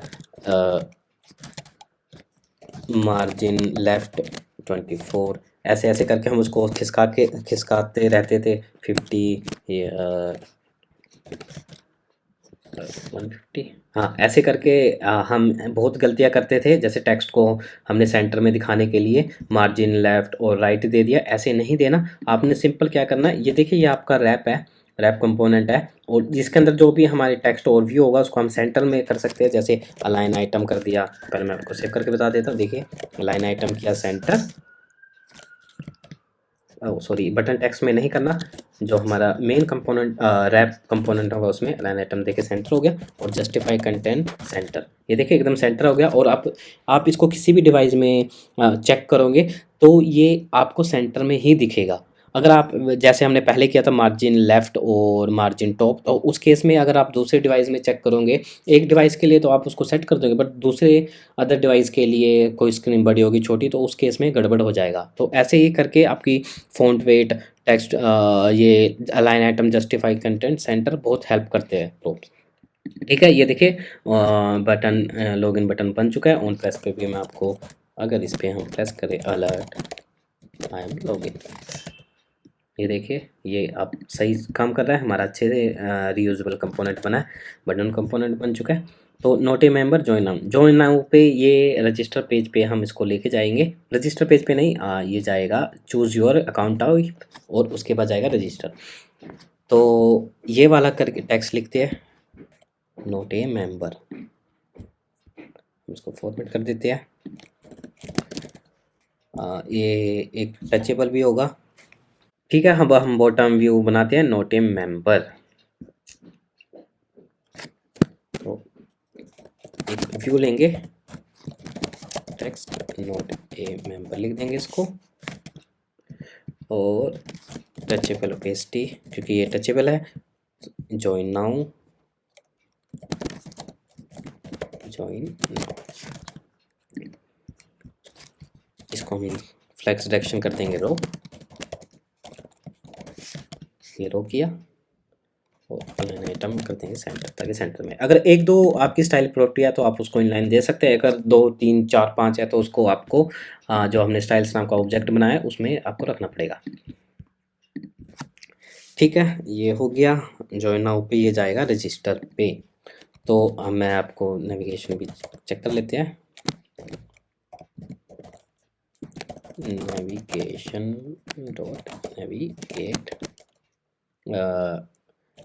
A: मार्जिन लेफ्ट 24 ऐसे ऐसे करके हम उसको खिसकाते रहते थे। 50 150 हाँ ऐसे करके हम बहुत गलतियां करते थे। जैसे टेक्स्ट को हमने सेंटर में दिखाने के लिए मार्जिन लेफ्ट और राइट दे दिया, ऐसे नहीं देना। आपने सिंपल क्या करना है, ये देखिए ये आपका रैप है, रैप कंपोनेंट है, और जिसके अंदर जो भी हमारे टेक्स्ट ओवरव्यू होगा उसको हम सेंटर में कर सकते हैं। जैसे अलाइन आइटम कर दिया, पहले मैं आपको सेव करके बता देता हूँ। देखिए अलाइन आइटम किया सेंटर, सॉरी बटन टेक्स्ट में नहीं करना, जो हमारा मेन कंपोनेंट रैप कंपोनेंट होगा उसमें अलाइन आइटम देके सेंटर हो गया, और जस्टिफाई कंटेंट सेंटर, ये देखिए एकदम सेंटर हो गया। और आप इसको किसी भी डिवाइस में चेक करोगे तो ये आपको सेंटर में ही दिखेगा। अगर आप जैसे हमने पहले किया था मार्जिन लेफ्ट और मार्जिन टॉप, तो उस केस में अगर आप दूसरे डिवाइस में चेक करोगे, एक डिवाइस के लिए तो आप उसको सेट कर दोगे, बट दूसरे अदर डिवाइस के लिए कोई स्क्रीन बड़ी होगी छोटी, तो उस केस में गड़बड़ हो जाएगा। तो ऐसे ही करके आपकी फ़ॉन्ट वेट, टेक्स्ट, ये align item, justify content centre बहुत हेल्प करते हैं प्रोम्प्ट। ठीक है, ये देखिए बटन, लॉगिन बटन बन चुका है। ऑन प्रेस पे भी मैं आपको, अगर इस पर हम प्रेस करें अलर्ट आई एम लॉगिन, ये देखिए ये आप सही काम कर रहा है, हमारा अच्छे से रीयूजेबल कंपोनेंट बना है, बटन कंपोनेंट बन चुका है। तो नोट ए मेंबर जॉइन नाउ पे ये रजिस्टर पेज पे हम इसको लेके जाएंगे। रजिस्टर पेज पे नहीं, ये जाएगा चूज़ योर अकाउंट टाइप, और उसके बाद जाएगा रजिस्टर। तो ये वाला करके टेक्स्ट लिखते हैं नोट ए मेंबर, इसको फॉर्मेट कर देते हैं। ये एक टचेबल भी होगा। ठीक है, हम बॉटम व्यू बनाते हैं नोट ए मेंबर। तो एक व्यू लेंगे, टेक्स्ट नोट ए मेंबर लिख देंगे इसको, और टचेबल पेस्टी, क्योंकि ये टचेबल है, ज्वाइन नाउ, ज्वाइन, इसको हम फ्लेक्स डायरेक्शन कर देंगे रो, ये रो किया, और अलाइन आइटम कर देंगे सेंटर, ताकि सेंटर में अगर एक दो आपकी स्टाइल प्रॉपर्टी है तो आप उसको इनलाइन दे सकते हैं। अगर 2 3 4 5 है तो उसको आपको जो हमने स्टाइल्स नाम का ऑब्जेक्ट बनाया है उसमें आपको रखना पड़ेगा। ठीक है, ये हो गया। जॉइन नाउ पे ये जाएगा रजिस्टर पे। तो मैं आपको नेविगेशन भी चेक कर लेते हैं। Navigation dot navigate,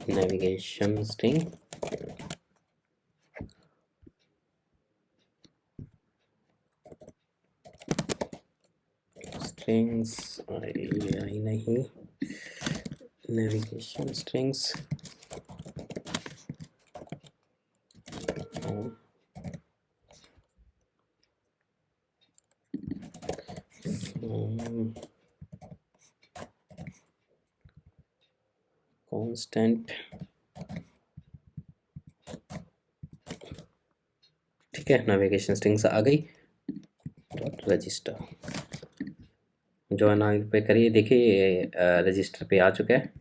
A: navigation string, strings आई नहीं, नेविगेशन स्ट्रिंग्स, कांस्टेंट। ठीक है, नेविगेशन स्ट्रिंग्स आ गई, डॉट रजिस्टर, जो ना पे करिए। देखिए रजिस्टर पे आ चुका है।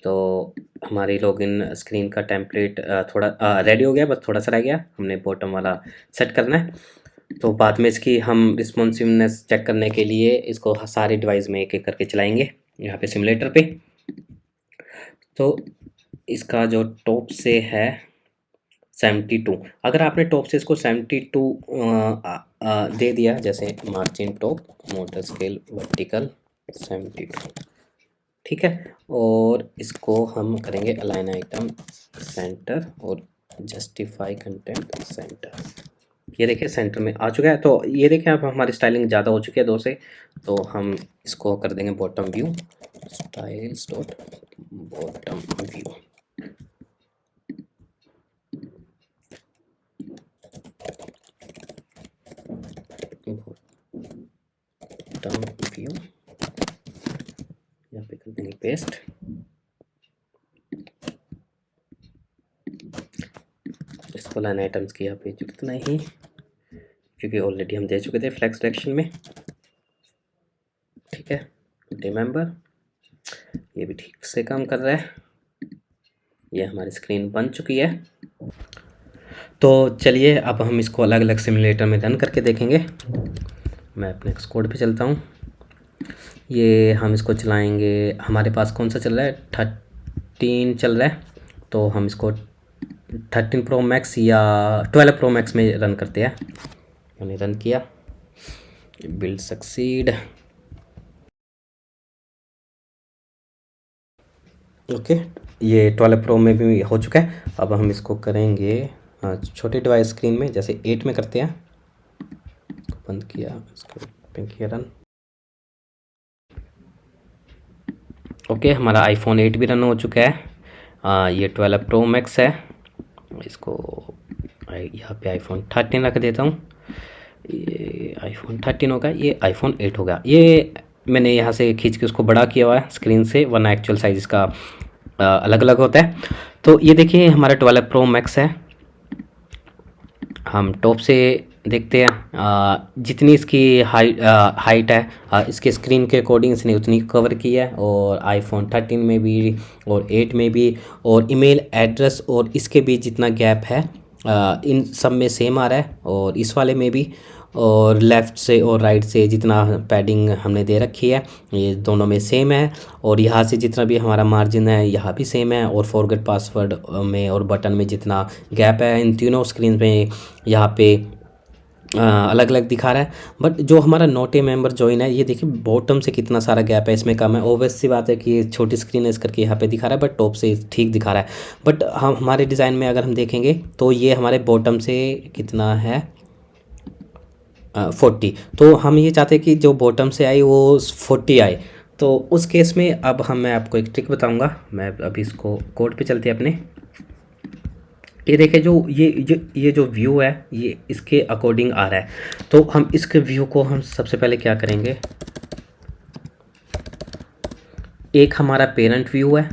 A: तो हमारी लॉगिन स्क्रीन का टेम्पलेट थोड़ा रेडी हो गया, बस थोड़ा सा रह गया, हमने बॉटम वाला सेट करना है। तो बाद में इसकी हम रिस्पॉन्सिवनेस चेक करने के लिए इसको सारे डिवाइस में एक एक करके चलाएंगे यहाँ पे सिमुलेटर पे। तो इसका जो टॉप से है 72, अगर आपने टॉप से इसको 72 दे दिया, जैसे margin top motor scale vertical 72, ठीक है, और इसको हम करेंगे अलाइन आइटम सेंटर और जस्टिफाई कंटेंट सेंटर। ये देखिए सेंटर में आ चुका है। तो ये देखिए अब हमारी स्टाइलिंग ज़्यादा हो चुकी है 2 से, तो हम इसको कर देंगे bottom view, styles dot bottom view, bottom view, यहाँ पे कर देंगे पेस्ट। इसको लाइन आइटम्स की यहाँ पे जरूरत नहीं, क्योंकि ऑलरेडी हम दे चुके थे फ्लेक्स डायरेक्शन में। ठीक है, रिमेंबर, ये भी ठीक से काम कर रहा है। ये हमारी स्क्रीन बन चुकी है। तो चलिए अब हम इसको अलग अलग सिमुलेटर में रन करके देखेंगे। मैं अपने एक्सकोड पे चलता हूँ। ये हम इसको चलाएंगे, हमारे पास कौन सा चल रहा है, 13 चल रहा है, तो हम इसको 13 प्रो मैक्स या 12 प्रो मैक्स में रन करते हैं। मैंने रन किया, बिल्ड सक्सीड, ओके, ये 12 प्रो में भी हो चुका है। अब हम इसको करेंगे छोटे डिवाइस स्क्रीन में, जैसे 8 में करते हैं। बंद किया, इसको पिंक किया, रन। ओके, हमारा आईफोन 8 भी रन हो चुका है। ये 12 प्रो मैक्स है। इसको यहाँ पे आईफोन 13 रख देता हूँ। ये आईफोन 13 होगा, ये आईफोन 8 होगा। ये मैंने यहाँ से खींच के उसको बड़ा किया हुआ है स्क्रीन से, वरना एक्चुअल साइज इसका अलग अलग होता है। तो ये देखिए हमारा 12 प्रो मैक्स है। हम टॉप से देखते हैं, जितनी इसकी हाइट है, इसके स्क्रीन के अकॉर्डिंग इसने उतनी कवर की है। और आईफोन 13 में भी और 8 में भी, और ईमेल एड्रेस और इसके बीच जितना गैप है इन सब में सेम आ रहा है, और इस वाले में भी। और लेफ़्ट से और राइट से जितना पैडिंग हमने दे रखी है ये दोनों में सेम है। और यहाँ से जितना भी हमारा मार्जिन है यहाँ भी सेम है। और फॉरगेट पासवर्ड में और बटन में जितना गैप है इन तीनों स्क्रीन में यहाँ पे अलग अलग दिखा रहा है। बट जो हमारा नोट ए मेंबर जॉइन है, ये देखिए बॉटम से कितना सारा गैप है, इसमें कम है। ऑब्वियस सी बात है कि ये छोटी स्क्रीन है इस करके यहाँ पे दिखा रहा है, बट टॉप से ठीक दिखा रहा है। बट हम हमारे डिज़ाइन में अगर हम देखेंगे तो ये हमारे बॉटम से कितना है 40। तो हम ये चाहते हैं कि जो बॉटम से आई वो 40 आए। तो उस केस में अब मैं आपको एक ट्रिक बताऊंगा। मैं अभी इसको कोड पे चलते हैं अपने। ये देखिए जो ये जो व्यू है ये इसके अकॉर्डिंग आ रहा है। तो हम इसके व्यू को हम सबसे पहले क्या करेंगे, एक हमारा पेरेंट व्यू है।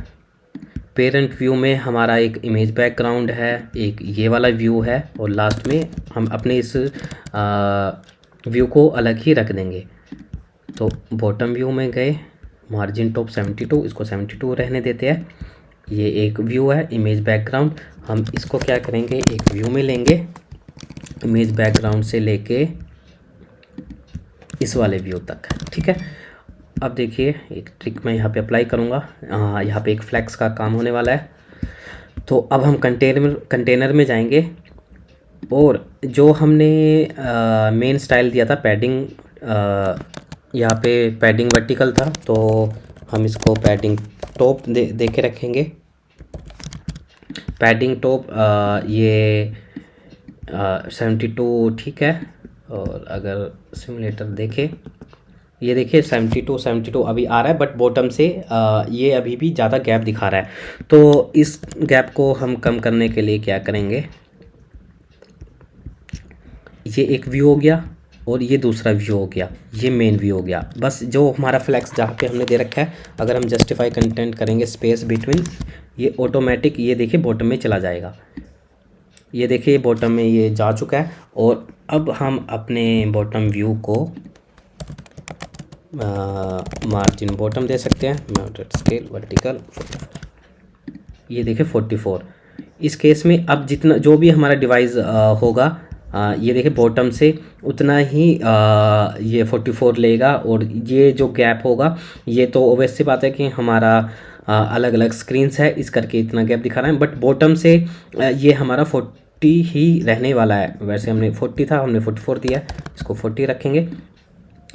A: पेरेंट व्यू में हमारा एक इमेज बैकग्राउंड है, एक ये वाला व्यू है, और लास्ट में हम अपने इस व्यू को अलग ही रख देंगे। तो बॉटम व्यू में गए, मार्जिन टॉप 72, इसको 72 रहने देते हैं। ये एक व्यू है इमेज बैकग्राउंड। हम इसको क्या करेंगे, एक व्यू में लेंगे, इमेज बैकग्राउंड से लेके इस वाले व्यू तक, ठीक है। अब देखिए एक ट्रिक मैं यहाँ पे अप्लाई करूँगा। यहाँ पे एक फ्लैक्स का काम होने वाला है। तो अब हम कंटेनर में जाएंगे, और जो हमने मेन स्टाइल दिया था पैडिंग, यहाँ पे पैडिंग वर्टिकल था, तो हम इसको पैडिंग टॉप दे के रखेंगे। पैडिंग टॉप ये 72 ठीक है। और अगर सिमुलेटर देखे, ये देखिए 72 अभी आ रहा है, बट बॉटम से ये अभी भी ज़्यादा गैप दिखा रहा है। तो इस गैप को हम कम करने के लिए क्या करेंगे, ये एक व्यू हो गया और ये दूसरा व्यू हो गया, ये मेन व्यू हो गया। बस जो हमारा फ्लैक्स जहाँ पे हमने दे रखा है, अगर हम जस्टिफाई कंटेंट करेंगे स्पेस बिटवीन, ये ऑटोमेटिक ये देखिए बॉटम में चला जाएगा। ये देखिए बॉटम में ये जा चुका है। और अब हम अपने बॉटम व्यू को मार्जिन बॉटम दे सकते हैं, माउंटेड स्केल वर्टिकल 44। ये देखिए 44। इस केस में अब जितना जो भी हमारा डिवाइस होगा, ये देखिए बॉटम से उतना ही ये 44 लेगा। और ये जो गैप होगा, ये तो ऑब्वियस सी बात है कि हमारा अलग अलग स्क्रीन्स है इस करके इतना गैप दिखा रहा है। बट बॉटम से ये हमारा 40 ही रहने वाला है। वैसे हमने 40 था, हमने 44 दिया, इसको 40 रखेंगे।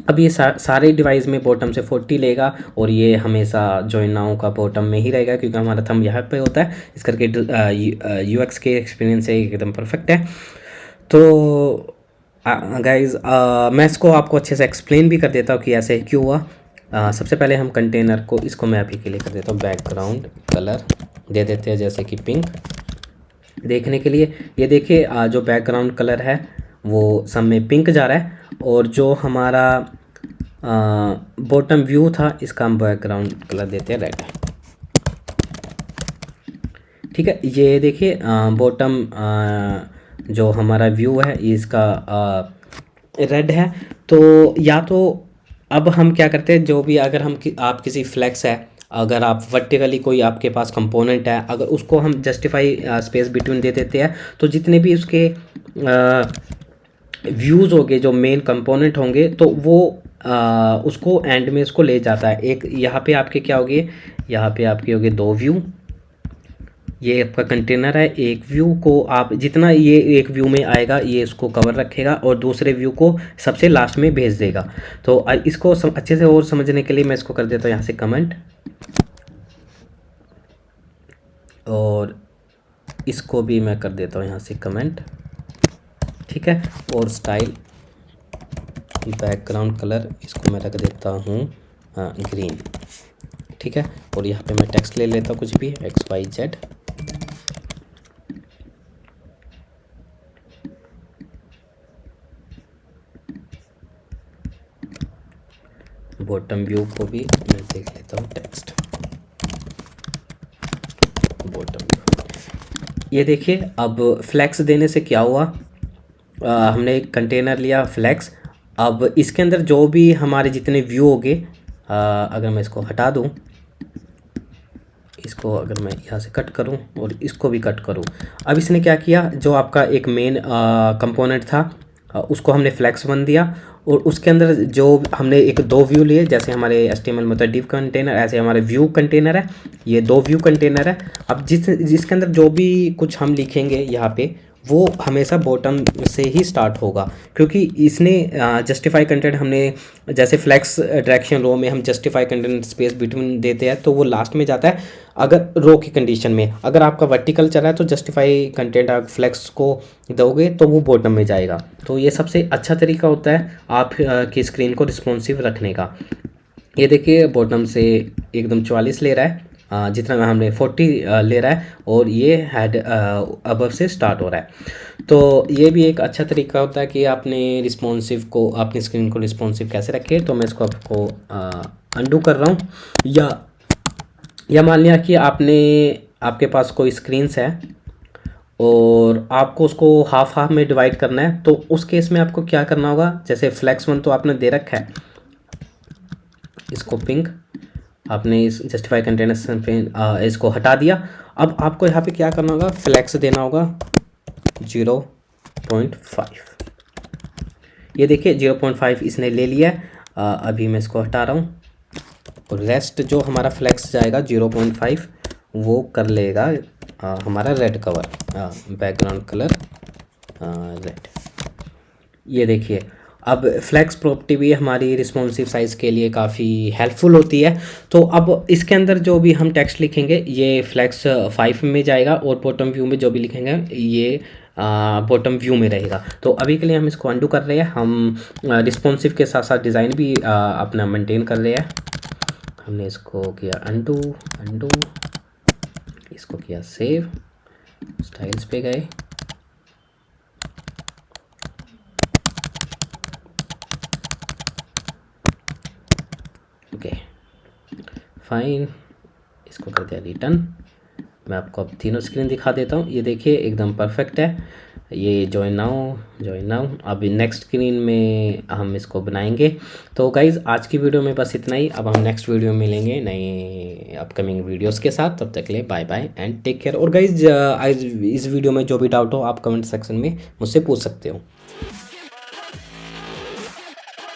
A: अब ये सारे डिवाइस में बॉटम से 40 लेगा, और ये हमेशा जॉइन नाउ का बॉटम में ही रहेगा, क्योंकि हमारा थंब यहाँ पे होता है। इस करके यूएक्स के एक्सपीरियंस से एकदम परफेक्ट है। तो गाइज मैं इसको आपको अच्छे से एक्सप्लेन भी कर देता हूँ कि ऐसे क्यों हुआ। सबसे पहले हम कंटेनर को, इसको मैं अभी के लिए कर देता हूँ बैकग्राउंड कलर दे देते हैं, जैसे कि पिंक देखने के लिए। ये देखिए जो बैकग्राउंड कलर है वो सब में पिंक जा रहा है, और जो हमारा बॉटम व्यू था इसका हम बैकग्राउंड कलर देते हैं रेड, ठीक है। ये देखिए बॉटम जो हमारा व्यू है इसका रेड है। तो या तो अब हम क्या करते हैं, जो भी अगर आप किसी फ्लैक्स है, अगर आप वर्टिकली कोई आपके पास कंपोनेंट है, अगर उसको हम जस्टिफाई स्पेस बिटवीन दे देते हैं, तो जितने भी उसके व्यूज़ होंगे, जो मेन कंपोनेंट होंगे, तो वो उसको एंड में इसको ले जाता है। एक यहाँ पे आपके क्या होगी, यहाँ पे आपके होंगे 2 व्यू। ये आपका कंटेनर है, एक व्यू को आप जितना ये एक व्यू में आएगा ये इसको कवर रखेगा, और दूसरे व्यू को सबसे लास्ट में भेज देगा। तो इसको अच्छे से और समझने के लिए मैं इसको कर देता हूँ यहाँ से कमेंट। और इसको भी मैं कर देता हूँ यहाँ से कमेंट, ठीक है। और स्टाइल बैकग्राउंड कलर इसको मैं रख देता हूँ ग्रीन, ठीक है। और यहाँ पे मैं टेक्स्ट ले लेता हूँ कुछ भी XYZ। बॉटम व्यू को भी मैं देख लेता हूँ टेक्स्ट बॉटम व्यू। ये देखिए अब फ्लैक्स देने से क्या हुआ, हमने एक कंटेनर लिया फ्लैक्स। अब इसके अंदर जो भी हमारे जितने व्यू हो गए, अगर मैं इसको हटा दूँ, इसको अगर मैं यहाँ से कट करूँ और इसको भी कट करूँ, अब इसने क्या किया, जो आपका एक मेन कंपोनेंट था उसको हमने फ्लैक्स बन दिया। और उसके अंदर जो हमने एक दो व्यू लिए, जैसे हमारे HTML में होता है डिव कंटेनर, ऐसे हमारे व्यू कंटेनर है, ये दो व्यू कंटेनर है। अब जिसके अंदर जो भी कुछ हम लिखेंगे यहाँ पे, वो हमेशा बॉटम से ही स्टार्ट होगा, क्योंकि इसने जस्टिफाई कंटेंट, हमने जैसे फ्लैक्स डायरेक्शन रो में हम जस्टिफाई कंटेंट स्पेस बिटवीन देते हैं तो वो लास्ट में जाता है। अगर रो की कंडीशन में अगर आपका वर्टिकल चल रहा है तो जस्टिफाई कंटेंट आप फ्लैक्स को दोगे तो वो बॉटम में जाएगा। तो ये सबसे अच्छा तरीका होता है आप की स्क्रीन को रिस्पॉन्सिव रखने का। ये देखिए बॉटम से एकदम 44 ले रहा है, जितना हमने 40 ले रहा है, और ये हेड अबव से स्टार्ट हो रहा है। तो ये भी एक अच्छा तरीका होता है कि आपने रिस्पॉन्सिव को, अपनी स्क्रीन को रिस्पॉन्सिव कैसे रखें। तो मैं इसको आपको अंडू कर रहा हूँ। या मान लिया कि आपके पास कोई स्क्रीन्स है और आपको उसको हाफ हाफ में डिवाइड करना है, तो उस केस में आपको क्या करना होगा, जैसे फ्लैक्स 1 तो आपने दे रखा है, इसको पिंक आपने इस जस्टिफाई कंटेनर पे इसको हटा दिया। अब आपको यहाँ पे क्या करना होगा, फ्लैक्स देना होगा 0.5। ये देखिए 0.5 इसने ले लिया है। अभी मैं इसको हटा रहा हूँ और रेस्ट जो हमारा फ्लैक्स जाएगा 0.5 वो कर लेगा हमारा red cover, background colour red. ये देखिए अब फ्लैक्स प्रॉपर्टी भी हमारी रिस्पॉन्सिव साइज़ के लिए काफ़ी हेल्पफुल होती है। तो अब इसके अंदर जो भी हम टेक्स्ट लिखेंगे ये फ्लैक्स 5 में जाएगा, और बॉटम व्यू में जो भी लिखेंगे ये बॉटम व्यू में रहेगा। तो अभी के लिए हम इसको अंडू कर रहे हैं, हम रिस्पॉन्सिव के साथ साथ डिज़ाइन भी अपना मेंटेन कर रहे हैं। हमने इसको किया अंडू, इसको किया सेव, स्टाइल्स पे गए, ओके फाइन, इसको कर दिया रिटर्न। मैं आपको अब तीनों स्क्रीन दिखा देता हूँ। ये देखिए एकदम परफेक्ट है। ये जॉइन नाउ। अब नेक्स्ट स्क्रीन में हम इसको बनाएंगे। तो गाइज़ आज की वीडियो में बस इतना ही। अब हम नेक्स्ट वीडियो में मिलेंगे नए अपकमिंग वीडियोस के साथ। तब तक के लिए bye bye and take care. और गाइज़ इस वीडियो में जो भी डाउट हो आप कमेंट सेक्शन में मुझसे पूछ सकते हो।